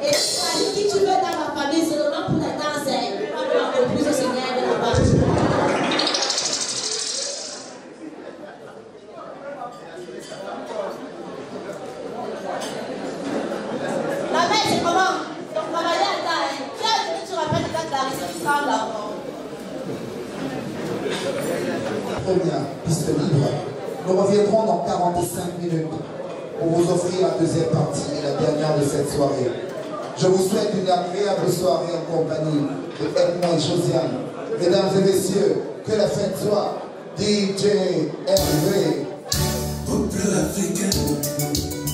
Et qui tu veux dans ma famille, c'est le nom pour la danse. Pas plus de Seigneur de la base. La mère, c'est comment? Donc, on va aller à ta. Tu rappelles de ta Clarisse qui sera là. Très bien, piste libre. Nous reviendrons dans 45 minutes pour vous offrir la deuxième partie et la dernière de cette soirée. Je vous souhaite une agréable soirée en compagnie de Edmond et Josiane. Mesdames et messieurs, que la fête soit DJ Hervé. Peuple africain,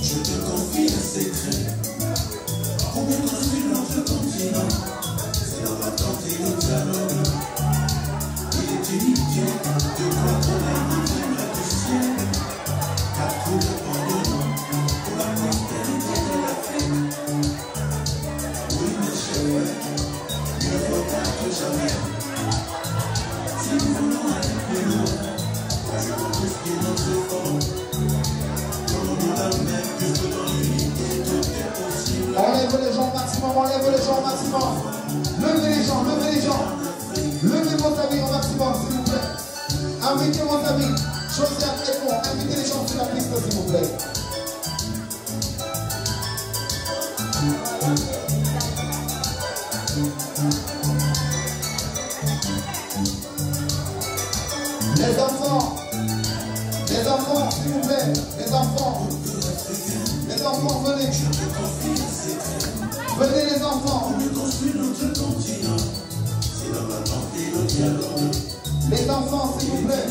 je te confie un secret. Combien construire notre continent? C'est en va tenter le dialogue. Il est idiot de croire qu'on a une du ciel. Car tout dépend de nous pour la prospérité de l'Afrique. Oui, mes chers, mieux vaut tard que jamais. Si nous voulons aller plus loin, je veux brusquer notre effort. Enlève les gens maximum on lève les gens au maximum. Levez les gens, levez les gens. Levez vos amis au maximum, s'il vous plaît. Invitez vos amis. Josiane et moi, invitez les gens sur la piste, s'il vous plaît. Les enfants, s'il vous plaît, les enfants, venez. Venez les enfants. Les enfants, s'il vous plaît.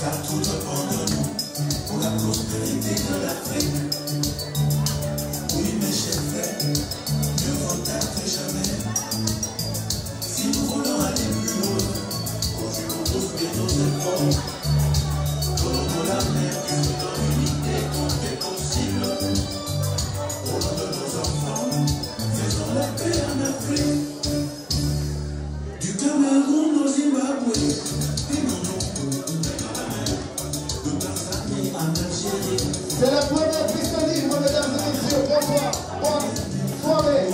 Car tout dépend de nous pour la prospérité de l'Afrique. Oui, mes chers frères, ne vaut tâter jamais. Si nous voulons aller plus loin, conjuguons tous nos efforts. Donnons la mer que dans l'unité tout est possible. Au nom de nos enfants, faisons la paix en Afrique. Du Cameroun au Zimbabwe, c'est la première piste libre, mesdames et messieurs. Bonsoir, bonne soirée.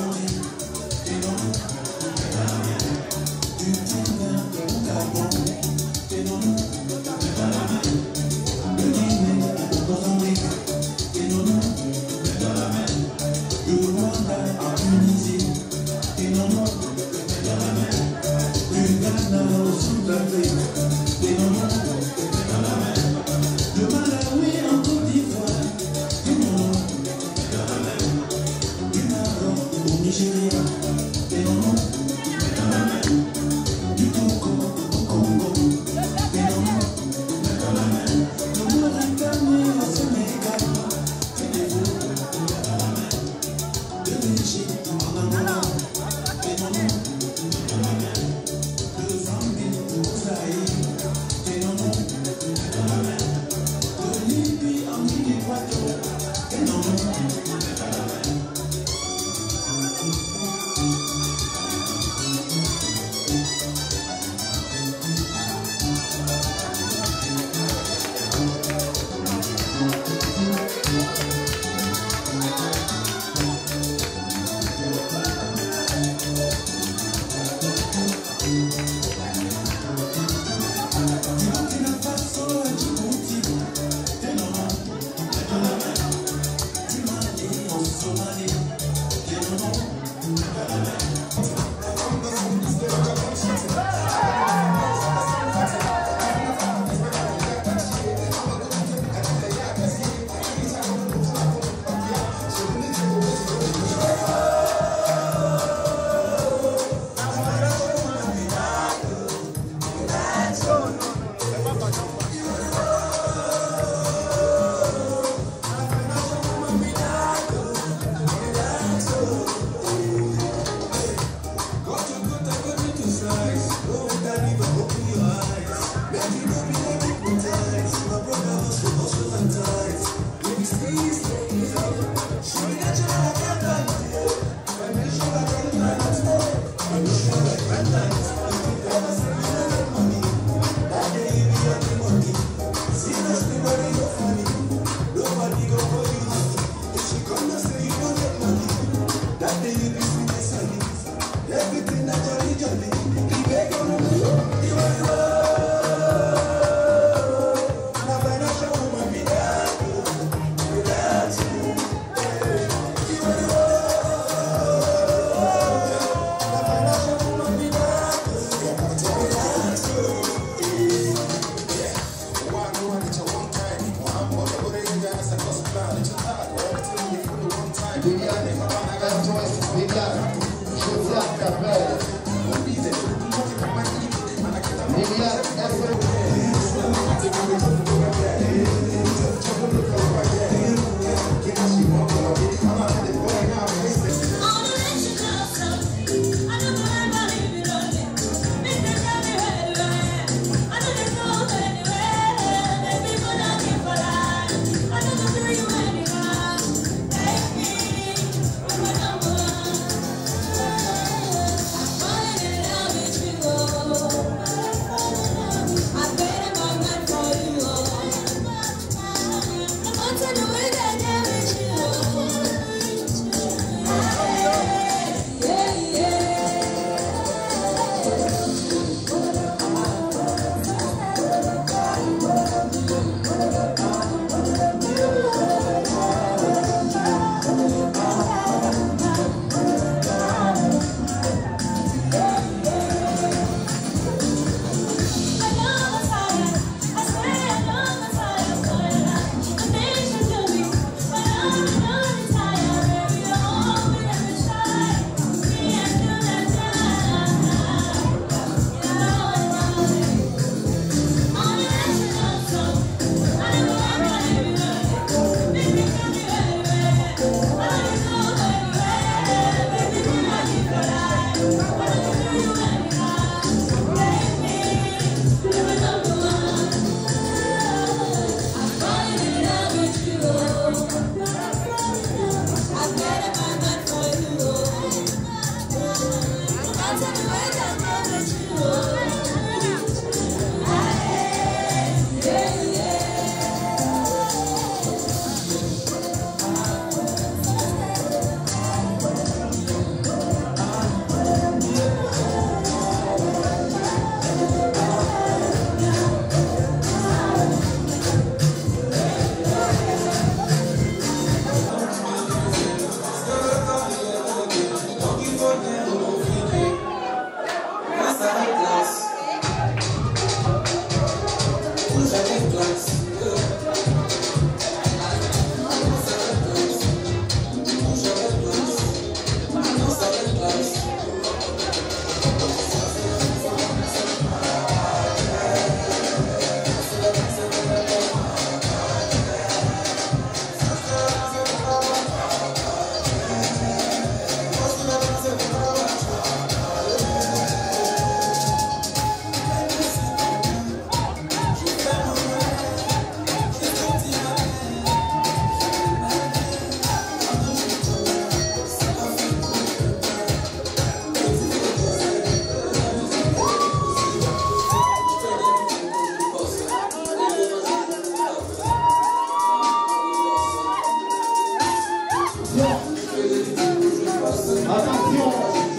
Attention,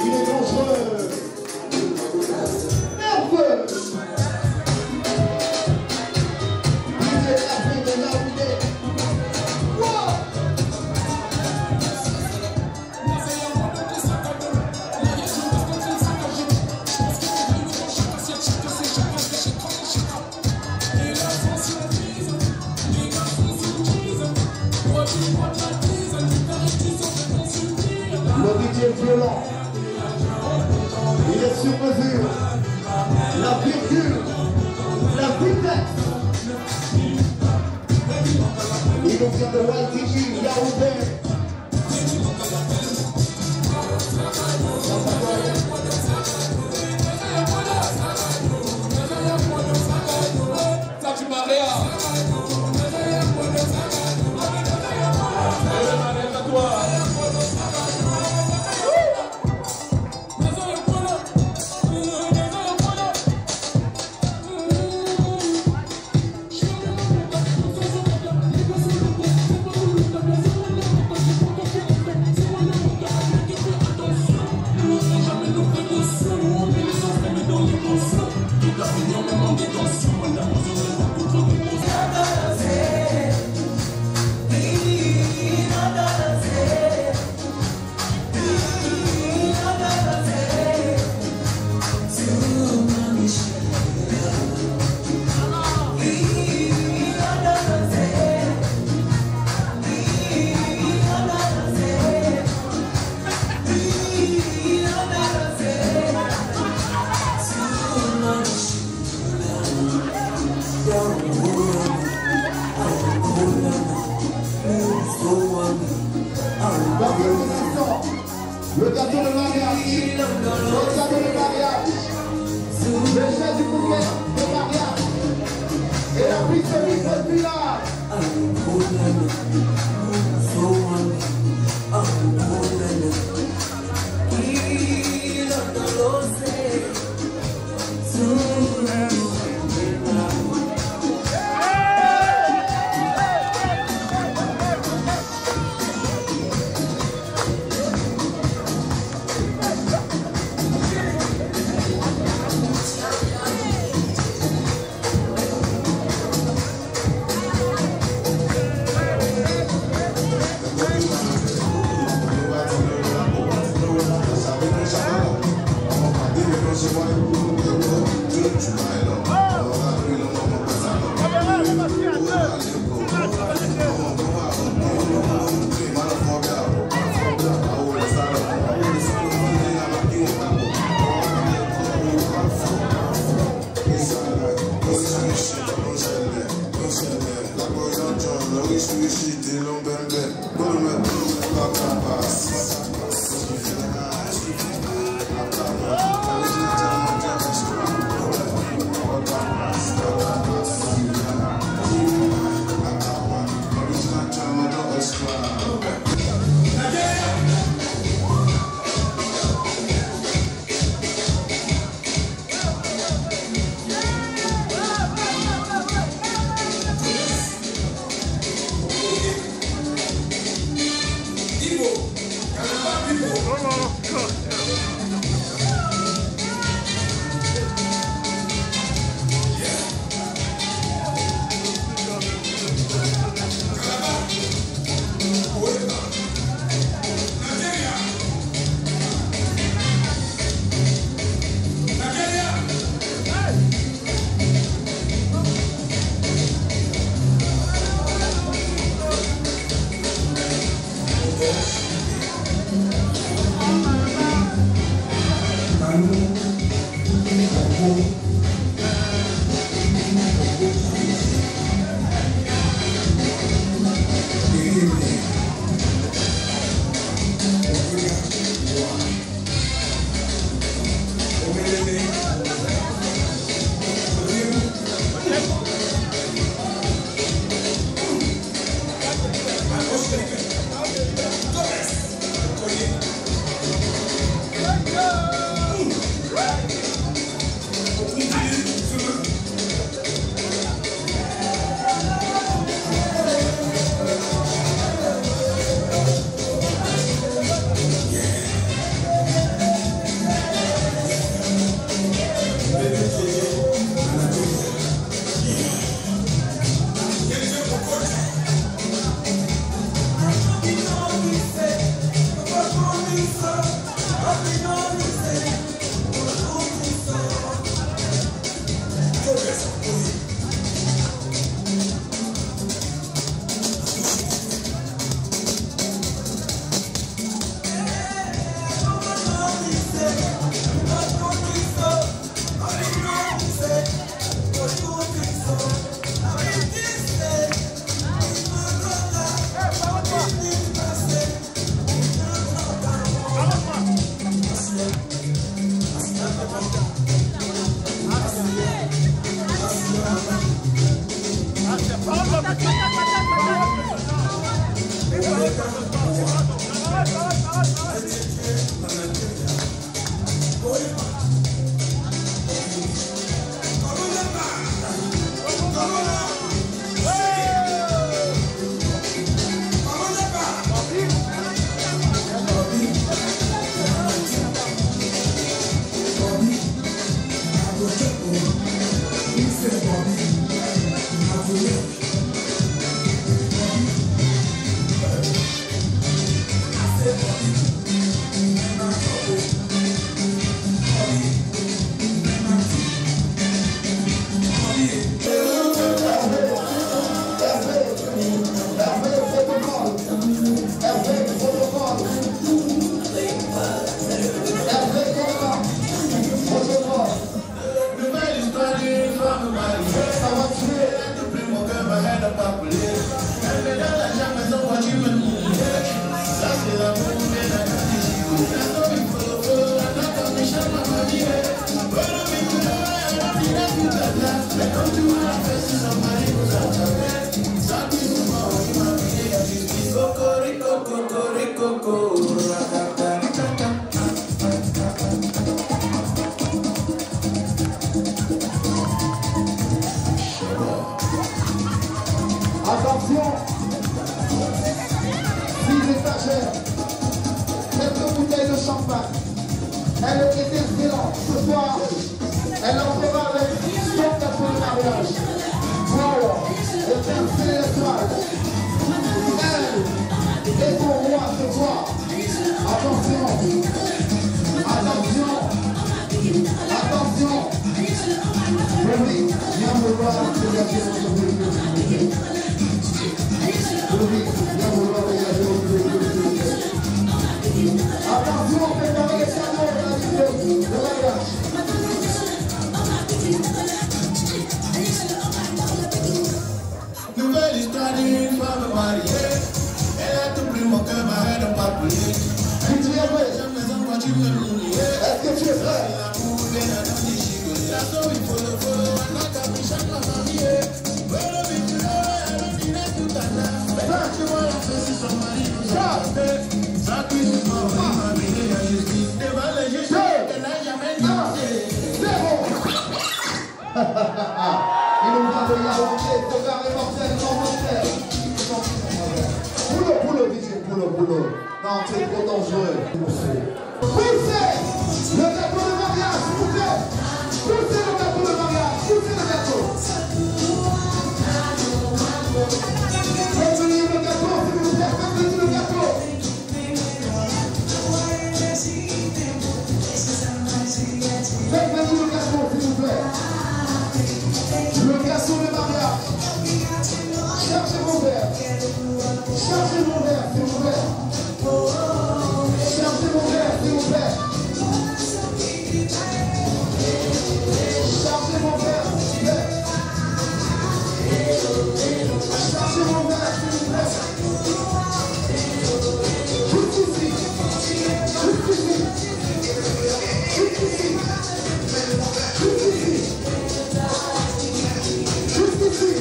il est dangereux. Nerveux. Il est arrivé de là où il est. Le DJ est violent, il est sur mesure, la virgule, la vitesse. Il nous vient de YTV, Yaoundé. Le gâteau de mariage, le gâteau de mariage, le chef du bouquet de mariage et la piste de village. Attention, 6 étagères, quelques bouteilles de champagne. Elle est excellente. Ce soir, elle entrera avec son gâteau de mariage. Voilà, le prince et l'étoile. Elle est ton roi ce soir. Attention, attention, attention. Oui, viens me voir, ce gâteau de mariage. Attention, préparez les salons de la vidéo de mariage. Nouvelle histoire d'une femme mariée. Elle a tout pris mon cœur, ma haine n'a pas brûlé. Tu es prêt? Est-ce que tu es prêt? Il nous a donné à l'enquête, ton gars est mortel, non mortel. Boulot, DJ, boulot. Non, tu es trop dangereux. Poussez le gâteau de mariage, s'il vous plaît. Poussez le gâteau de mariage, poussez le gâteau. Faites venir le gâteau, s'il vous plaît, faites venir le gâteau. Faites venir le gâteau, s'il vous plaît. Le gâteau de mariage. Cherchez mon verre. Cherchez mon verre, s'il vous plaît. Cherchez mon verre, s'il vous plaît. Cherchez mon verre, s'il vous plaît. Cherchez mon verre, s'il vous plaît. Juste ici. Juste ici. Juste ici. Juste ici. Juste ici.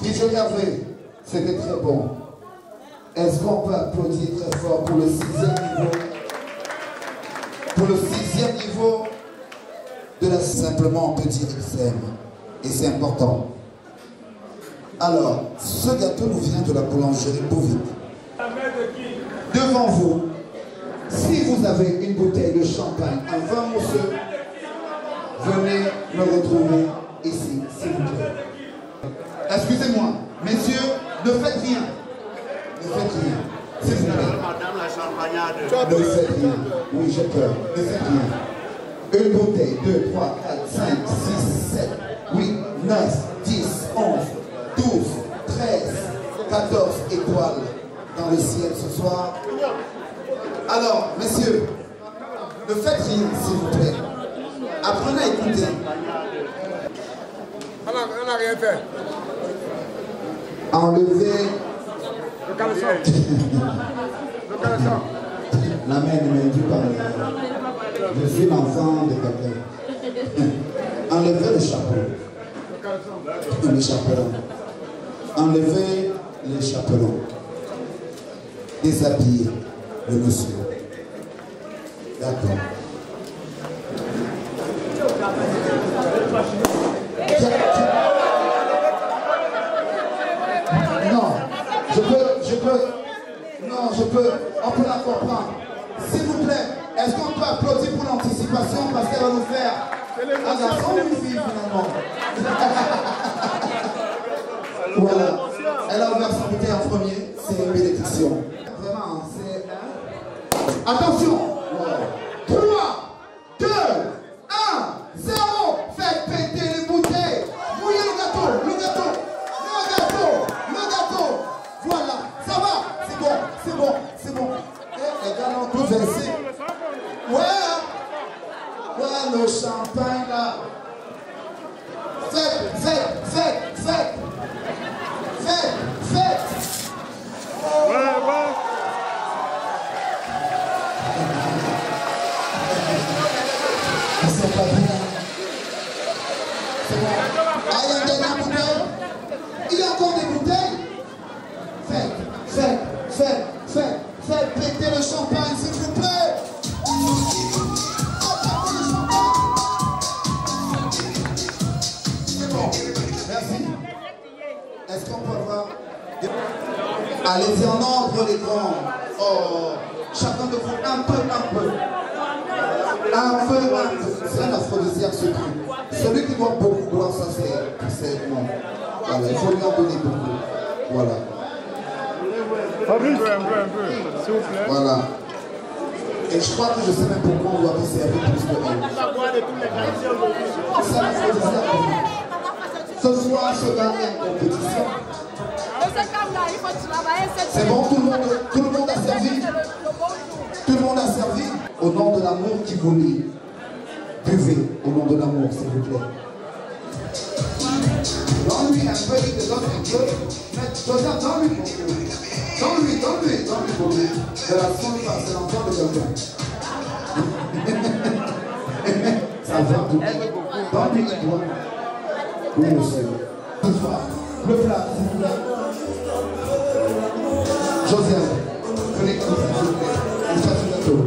DJ Hervé, c'était très bon. Est-ce qu'on peut applaudir très fort pour le 6e niveau? Pour le 6e niveau de la simplement petit XM. Et c'est important. Alors, ce gâteau nous vient de la boulangerie Bouvik. Devant vous, si vous avez une bouteille de champagne, un vin mousseux, venez me retrouver ici, s'il vous plaît. Excusez-moi, messieurs, ne faites rien. Ne faites rien, s'il vous plaît. Ne faites rien. Oui, j'ai peur. Ne faites rien. Une bouteille, 2, 3, 4, 5, 6, 7, 8, 9, 10, 11, 12, 13, 14 étoiles dans le ciel ce soir. Alors, messieurs, ne faites rien, s'il vous plaît. Apprenez à écouter. On n'a rien fait. Enlevez. Le caleçon. Le La mère ne m'indique pas. Je suis l'enfant de quelqu'un. Enlevez le chapeau. Le chaperon. Enlevez les chaperons. Déshabillez le monsieur. D'accord. Non, je peux, on peut la comprendre. S'il vous plaît, est-ce qu'on peut applaudir pour l'anticipation parce qu'elle va nous faire un garçon ou une fille finalement? Voilà, elle a ouvert son bouteille en premier, c'est une bénédiction. Vraiment, c'est... Attention! 3, 2, 1, 0, faites péter les bouteilles! Mouillez le gâteau, le gâteau, le gâteau, le gâteau! Voilà, ça va, c'est bon, c'est bon, c'est bon. Et les gars l'ont tout versé. Ouais, le champagne là. Faites. Ils sont pas bien. C'est bon. Ah, il y a une dernière bouteille. Il y a encore des bouteilles. Faites péter le champagne, s'il vous plaît. C'est bon. Merci. Est-ce qu'on peut avoir... Allez-y en ordre, les grands. Oh, chacun de vous, un peu. C'est un aphrodisiaque, ce truc. Celui qui doit beaucoup boire, ça c'est non. Voilà, il faut lui en donner beaucoup. Voilà. Fabrice, un peu, s'il vous plaît. Voilà. Et je crois que je sais même pourquoi on doit vous servir plus de elle. C'est un aphrodisiaque. Ce soir, je gagne en compétition. C'est bon, tout le monde a servi. Tout le monde a servi. Au nom de l'amour qui vous lie. Buvez au nom de l'amour, s'il vous plaît. Donne-lui un peu, il te donne un peu. Mais Joseph, donne-lui pour lui. Donne-lui pour lui. De la sonde, c'est l'enfant de quelqu'un. Ça va tout. Donne-lui un doigt. Oui, monsieur. Le plat, s'il vous plaît. Joseph, venez ici, s'il vous plaît. On cherche le gâteau.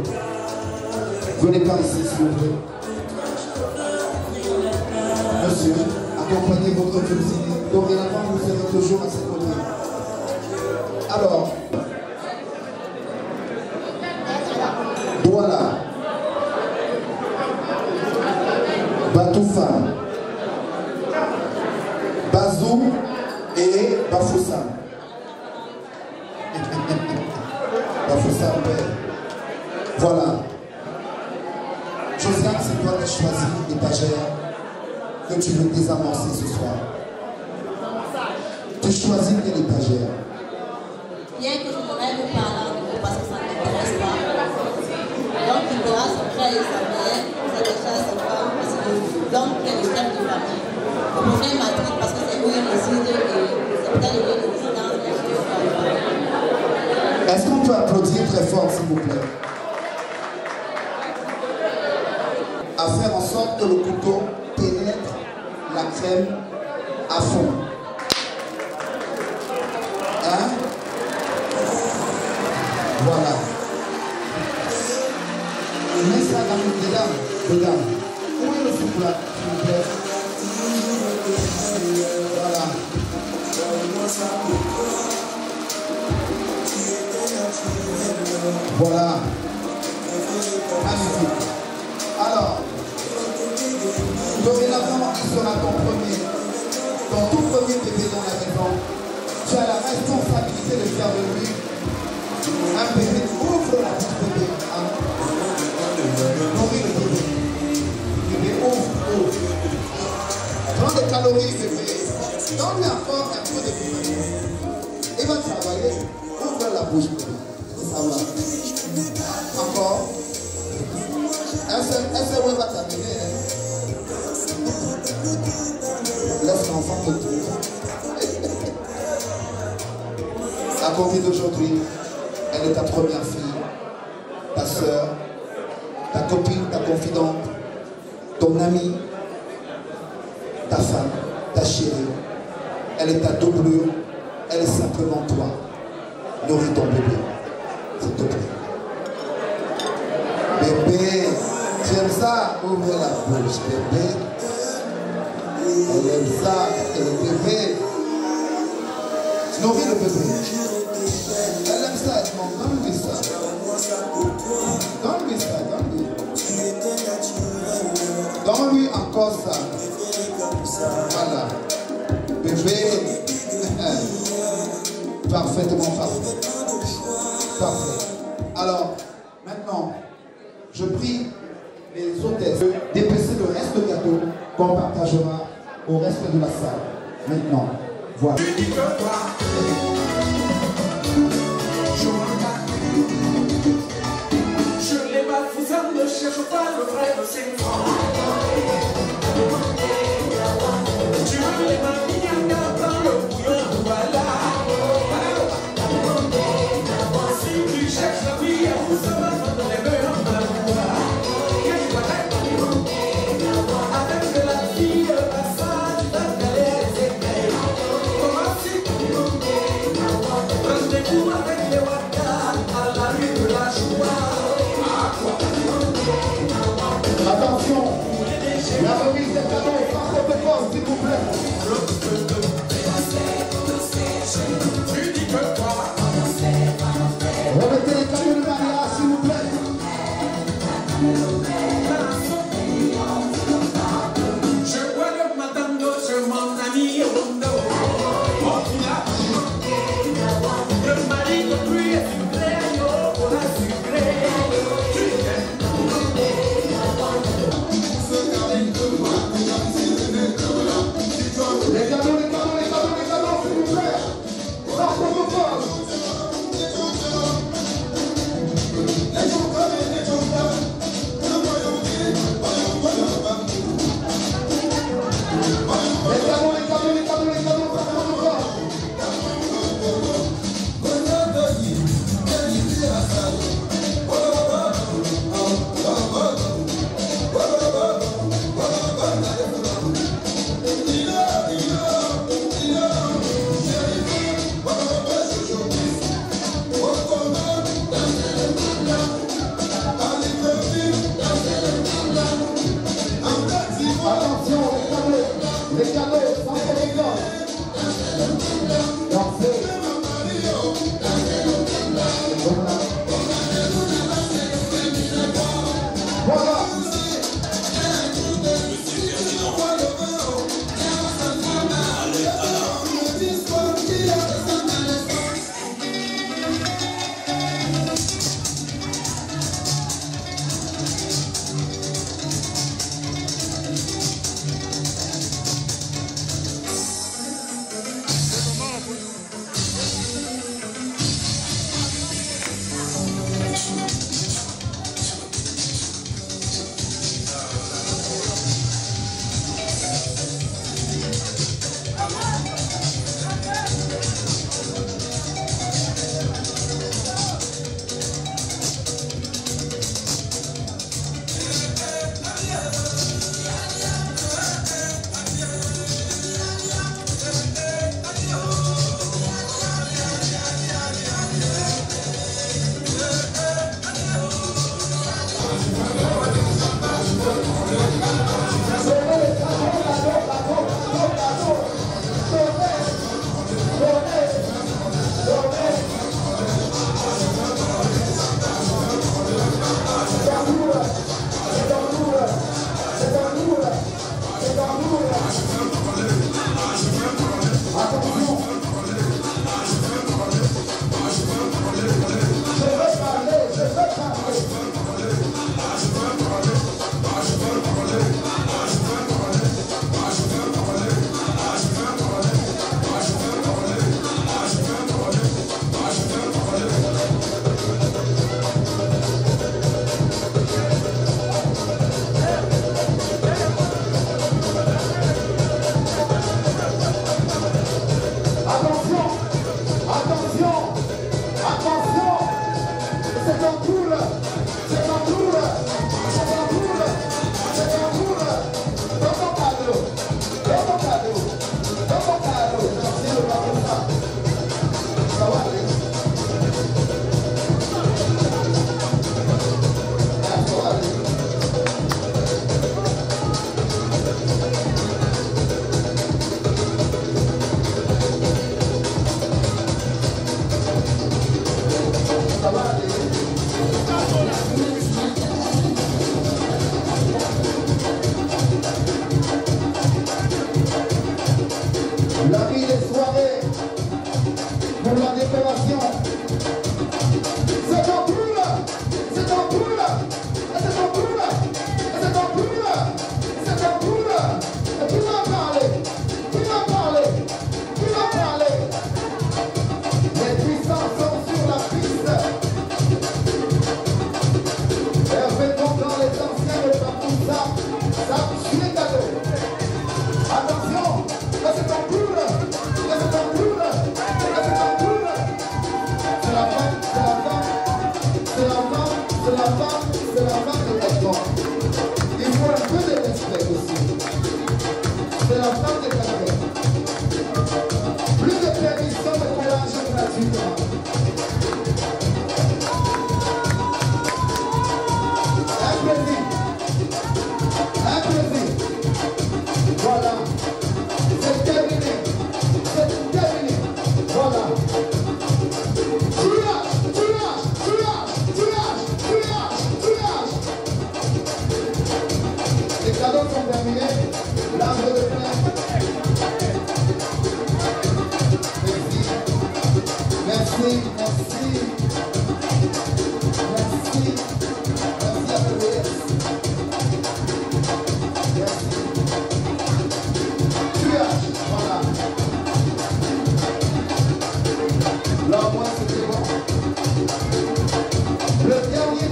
Venez par ici, s'il vous plaît. Monsieur, accompagnez votre félicité. Dorénavant, vous serez toujours à cette côté. Alors, voilà. Batoufa, Bazou et Bafoussa. Bafoussa, père. Voilà. Josiane, c'est toi qui choisis l'étagère que tu veux désamorcer ce soir. Tu choisis quelle étagère? Bien que je voudrais vous parler en nouveau parce que ça ne m'intéresse pas. Donc il faudra s'après les amis, s'attacher à sa femme, parce que l'homme qui est le chef de famille. Vous pouvez Madrid parce que c'est où il réside et c'est peut-être le lieu de résidence des gens. Est-ce qu'on peut applaudir très fort, s'il vous plaît? À faire en sorte que le couteau pénètre la crème à fond. Hein? Voilà. Mets ça dans le dedans. Où est le souffle, s'il vous plaît? Voilà. Voilà. Magnifique. Alors, dorénavant, il sera ton tout premier bébé dans la maison. Tu as la responsabilité de faire de lui un bébé. Ouvre la petite bébé. Nourris le bébé. Bébé, ouvre. Prends des calories, bébé. Donne-lui encore un peu de bébé. Il va travailler. Ouvre la bouche, bébé. Ça va. Encore. Un seul ouais va terminer. Laisse l'enfant te trouver. À compter d'aujourd'hui, elle est ta première fille. sœur, ta copine, ta confidente, ton amie, ta femme, ta chérie. Elle est ta doublure, elle est simplement toi. Nourris ton bébé, s'il te plaît. Bébé, tu aimes ça? Ouvre la bouche, bébé. Elle aime ça, elle est bébé. Nourris le bébé. Elle aime ça, elle demande, donne-lui ça. Donne-lui ça, donne-lui. Donne-lui encore ça. Voilà. Bébé. Parfaitement parfait. Parfait. Alors, maintenant, je prie les hôtesses d'épaisser le reste de gâteau qu'on partagera au reste de la salle. Maintenant, voilà. Je l'ai mal, vous ne cherche pas le vrai de ses francs. Tu veux les mains mis dans le bouillon, voilà. Si tu cherches la vie, vous savez dans les meilleurs malheurs. Avec de la fille, la salle, tu vas galérer les écailles. Comment si rendez-vous avec les wakas à la rue de la joie. Attention, la remise des cadeaux par protocole, s'il vous plaît. Tu dis que quoi? Remettez les cadeaux de mariage, s'il vous plaît. Je vois le madame d'autre, mon ami Rondo. Le mari de lui est sucré, pour la sucré. Les cadeaux, s'il vous plaît. Par protocole.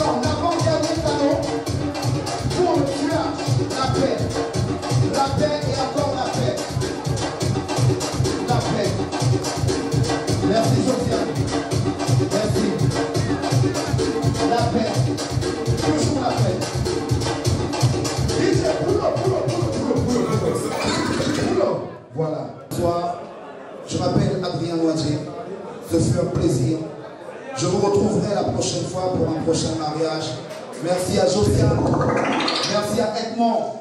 Maintenant, l'avant-dernier cadeau pour le tuage, la paix. La paix et encore la paix. La paix. Merci Josiane. Merci. La paix. Toujours la paix. Voilà. Bonsoir. Je m'appelle Adrien Noisier. Ce fut un plaisir. Je vous retrouverai la prochaine fois pour un prochain mariage. Merci à Josiane. Merci à Edmond.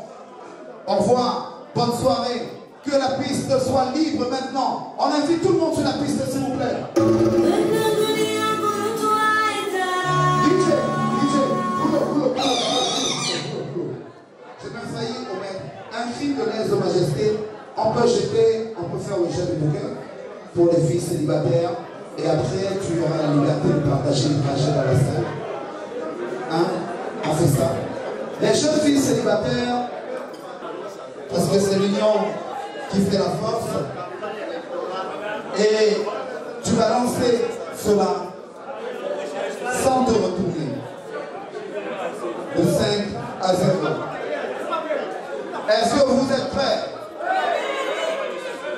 Au revoir. Bonne soirée. Que la piste soit libre maintenant. On invite tout le monde sur la piste, s'il vous plaît. J'ai bien failli omettre un cri de lèse-majesté. On peut jeter, on peut faire le jet de bouquet pour les filles célibataires. Et après, tu auras la liberté de partager le trajet dans la salle. Hein? On fait ça. Les jeunes filles célibataires, parce que c'est l'union qui fait la force. Et tu vas lancer cela sans te retourner. De 5 à 0. Est-ce que vous êtes prêts?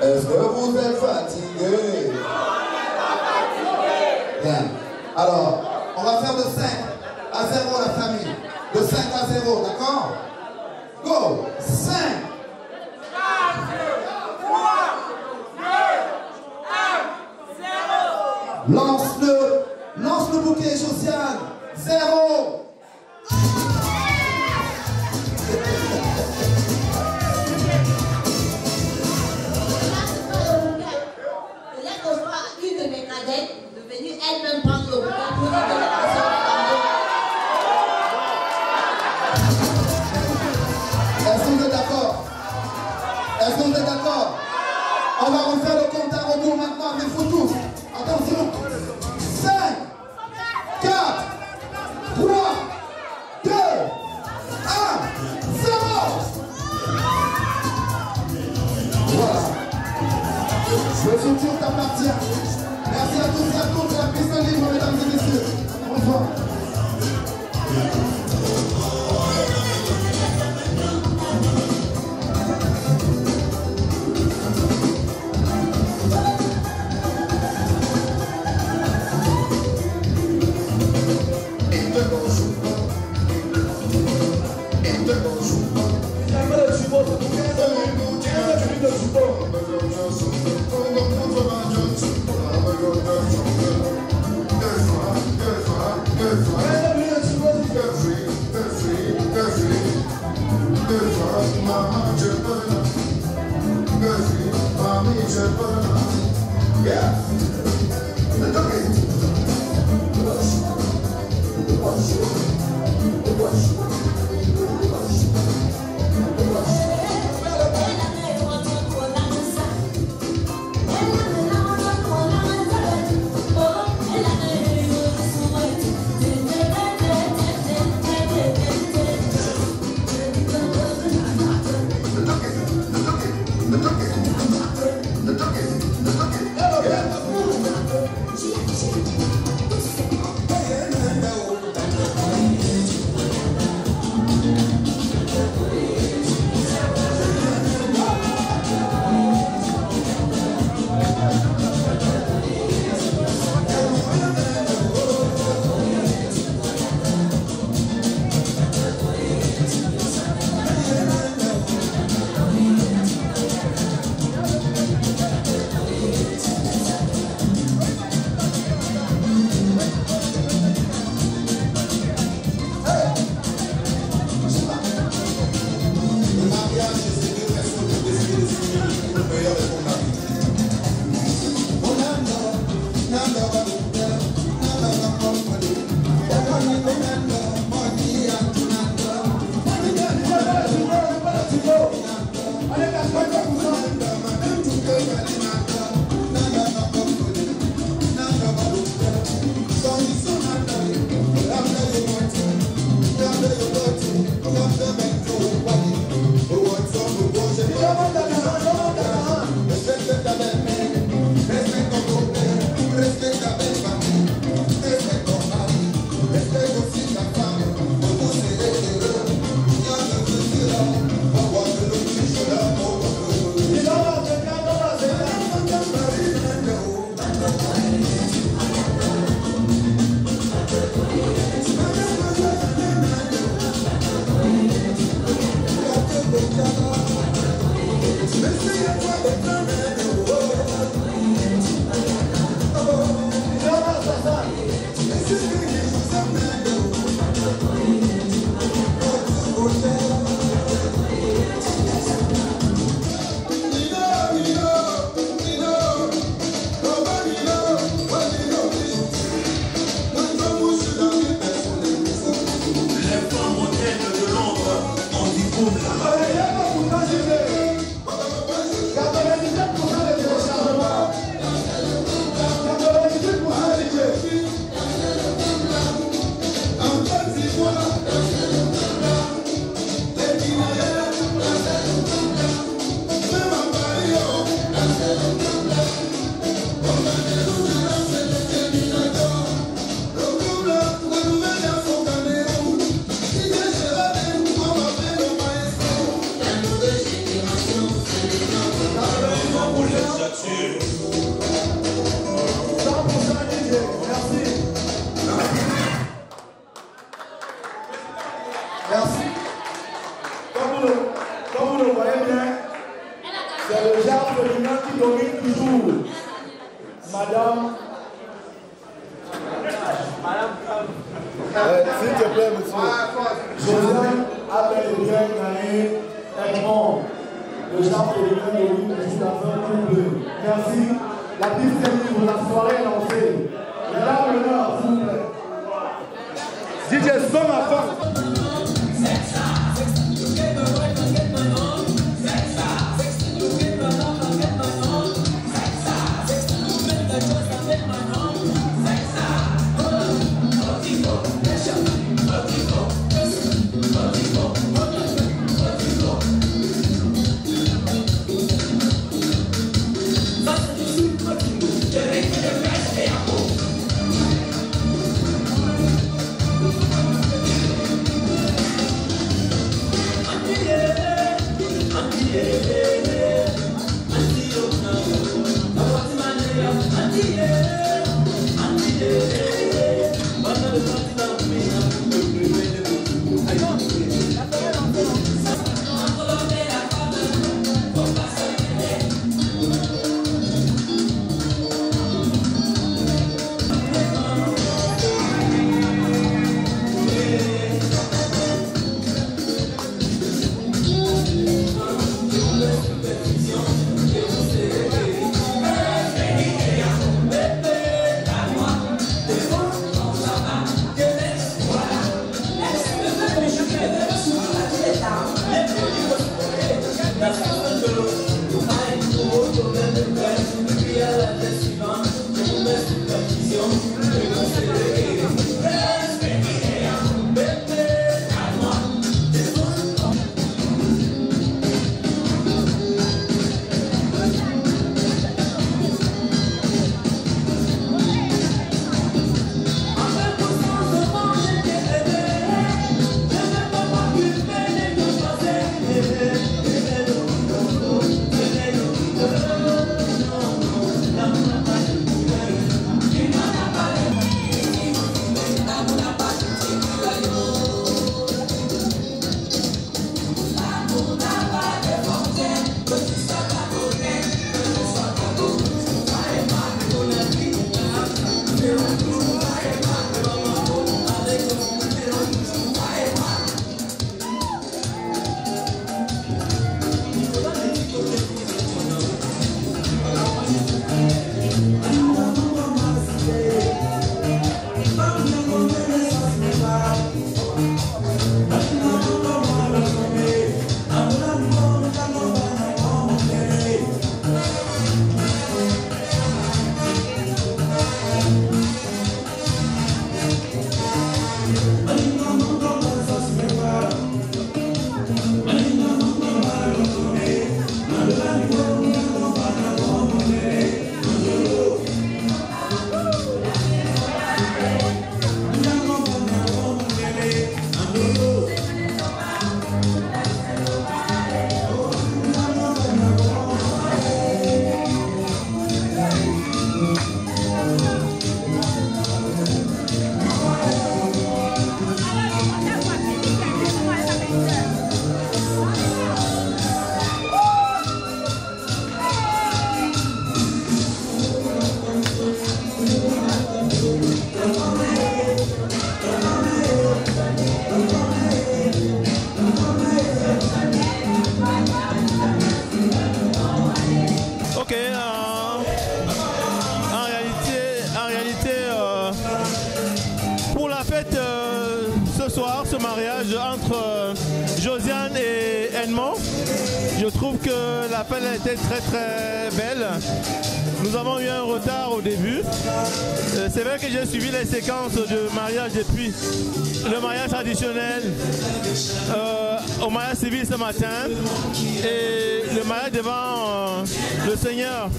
Est-ce que vous êtes fatigués? Bien. Alors, on va faire de 5 à 0 la famille. De 5 à 0, d'accord? Go! 5! 4, 3, 2, 1, 0! Lance le bouquet, Josiane! 0! Une de mes cadettes devenue elle-même prendre le bouquet pour la délégation. Est-ce que vous êtes d'accord? Est-ce que vous êtes d'accord? On va refaire le compte à rebours maintenant, mais il faut tous. Attention. 5, 4, 3, 2, 1, 0. Voilà. Le soutien t'appartient. Merci à tous et à toutes. La piste est libre, mesdames et messieurs. Bonsoir. Good. Merci. Comme vous le voyez bien, c'est le genre féminin qui domine toujours. Madame. S'il te plaît, monsieur. Josiane a bel et bien gagné Edmond. Le genre féminin domine toujours dans un couple. Merci. La piste est libre, la soirée est lancée. Mesdames, l'honneur, s'il vous plaît. DJ, sonne à fond. ce mariage entre Josiane et Edmond. Je trouve que l'appel a été très très belle. Nous avons eu un retard au début. C'est vrai que j'ai suivi les séquences de mariage depuis le mariage traditionnel au mariage civil ce matin et le mariage devant le Seigneur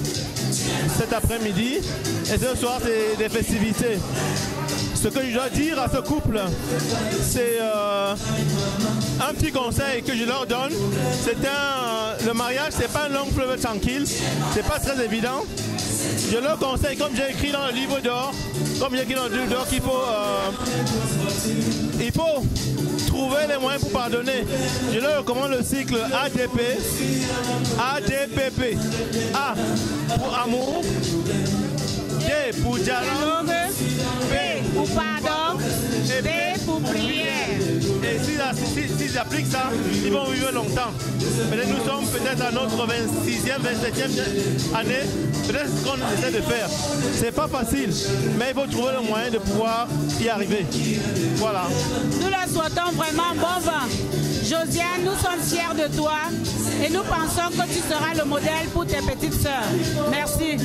cet après-midi. Et ce soir, c'est des festivités. Ce que je dois dire à ce couple, c'est un petit conseil que je leur donne. Le mariage, c'est pas un long fleuve tranquille, c'est pas très évident. Je leur conseille, comme j'ai écrit dans le livre d'or, qu'il il faut trouver les moyens pour pardonner. Je leur recommande le cycle ADP, ADPP. A pour amour, D pour dialogue, P pour pardon, et B pour prière. Et s'ils appliquent ça, ils vont vivre longtemps. Peut-être nous sommes peut-être à notre 26e, 27e année. Peut-être ce qu'on essaie de faire. C'est pas facile, mais il faut trouver le moyen de pouvoir y arriver. Voilà. Nous leur souhaitons vraiment bon vent. Josiane, nous sommes fiers de toi et nous pensons que tu seras le modèle pour tes petites sœurs. Merci.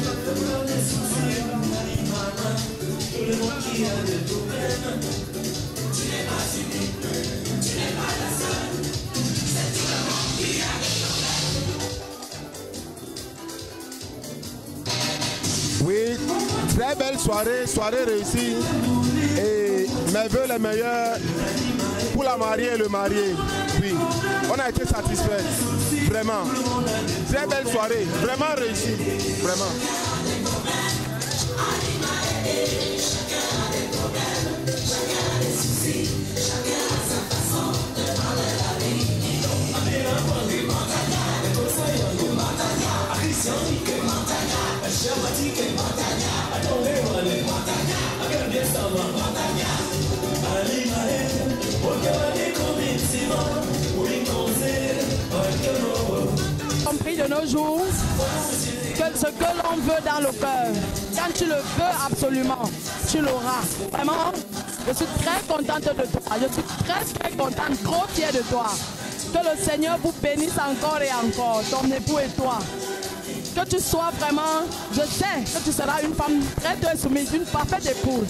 Oui, très belle soirée, soirée réussie. Et mes vœux les meilleurs pour la mariée et le marié. Oui, on a été satisfaits. Vraiment. Très belle soirée, vraiment réussie. Vraiment. Compris de nos jours que ce que l'on veut dans le cœur, quand tu le veux absolument, tu l'auras. Vraiment, je suis très contente de toi. Je suis très contente, trop fière de toi. Que le Seigneur vous bénisse encore et encore, ton époux et toi. Que tu sois vraiment, je sais que tu seras une femme très soumise, une parfaite épouse.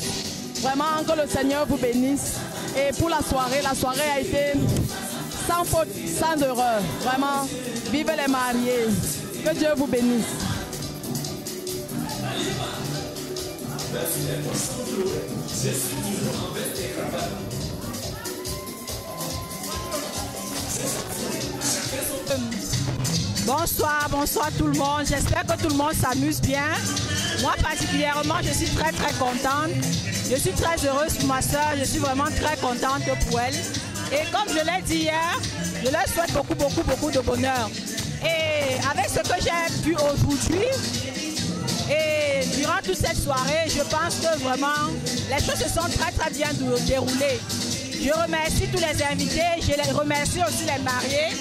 Vraiment, que le Seigneur vous bénisse. Et pour la soirée a été sans faute, sans erreur. Vraiment, vive les mariés. Que Dieu vous bénisse. Bonsoir tout le monde. J'espère que tout le monde s'amuse bien. Moi particulièrement, je suis très contente. Je suis très heureuse pour ma soeur. Je suis vraiment très contente pour elle. Et comme je l'ai dit hier, je leur souhaite beaucoup de bonheur. Et avec ce que j'ai vu aujourd'hui, et durant toute cette soirée, je pense que vraiment, les choses se sont très bien déroulées. Je remercie tous les invités, je les remercie aussi les mariés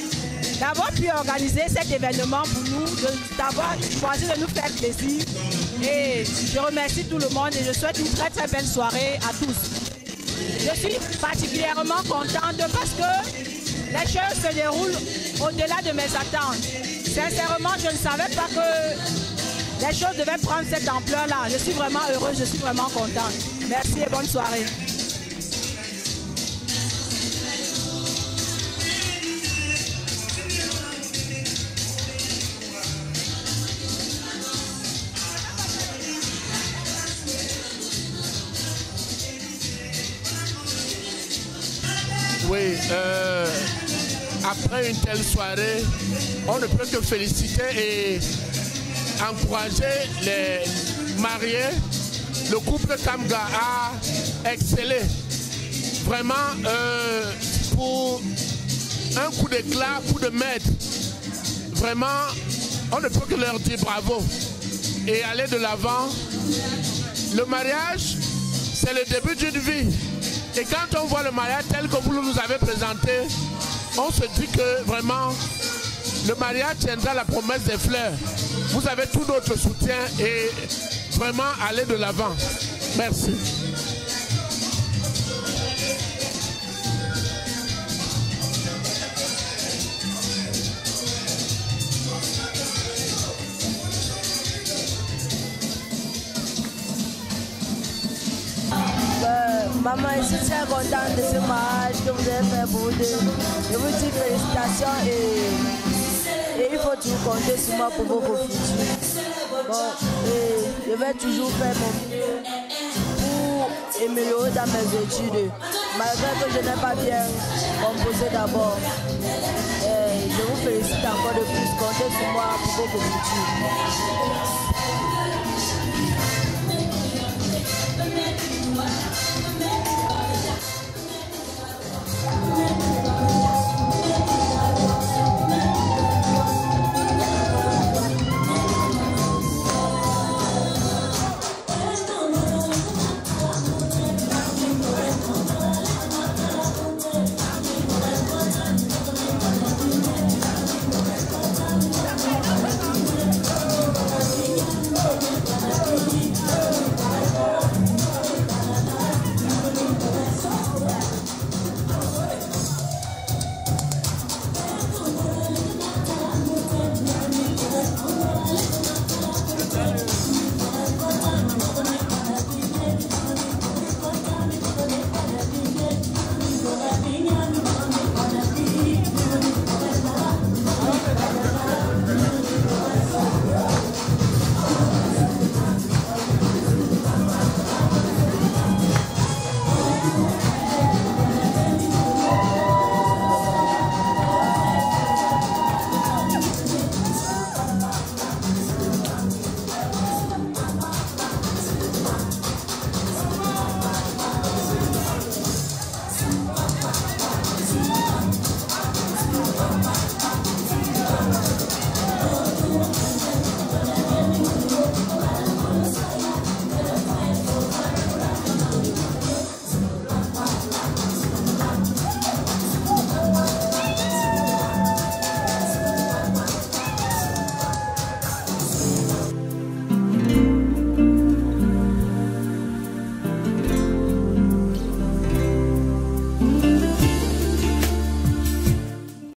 d'avoir pu organiser cet événement pour nous, d'avoir choisi de nous faire plaisir. Et je remercie tout le monde et je souhaite une très belle soirée à tous. Je suis particulièrement contente parce que les choses se déroulent au-delà de mes attentes. Sincèrement, je ne savais pas que les choses devaient prendre cette ampleur-là. Je suis vraiment heureuse, je suis vraiment contente. Merci et bonne soirée. Oui, après une telle soirée, on ne peut que féliciter et encourager les mariés. Le couple Kamga a excellé. Vraiment, pour un coup d'éclat, coup de maître. Vraiment, on ne peut que leur dire bravo et aller de l'avant. Le mariage, c'est le début d'une vie. Et quand on voit le mariage tel que vous nous avez présenté, on se dit que vraiment, le mariage tiendra la promesse des fleurs. Vous avez tout notre soutien et vraiment aller de l'avant. Merci. Maman, je suis très contente de ce mariage que vous avez fait pour vous deux. Je vous dis félicitations et il faut toujours compter sur moi pour vos futurs. Bon, et je vais toujours faire mon mieux pour améliorer dans mes études. Malgré que je n'ai pas bien composé d'abord. Je vous félicite encore de plus. Comptez sur moi pour vos futurs.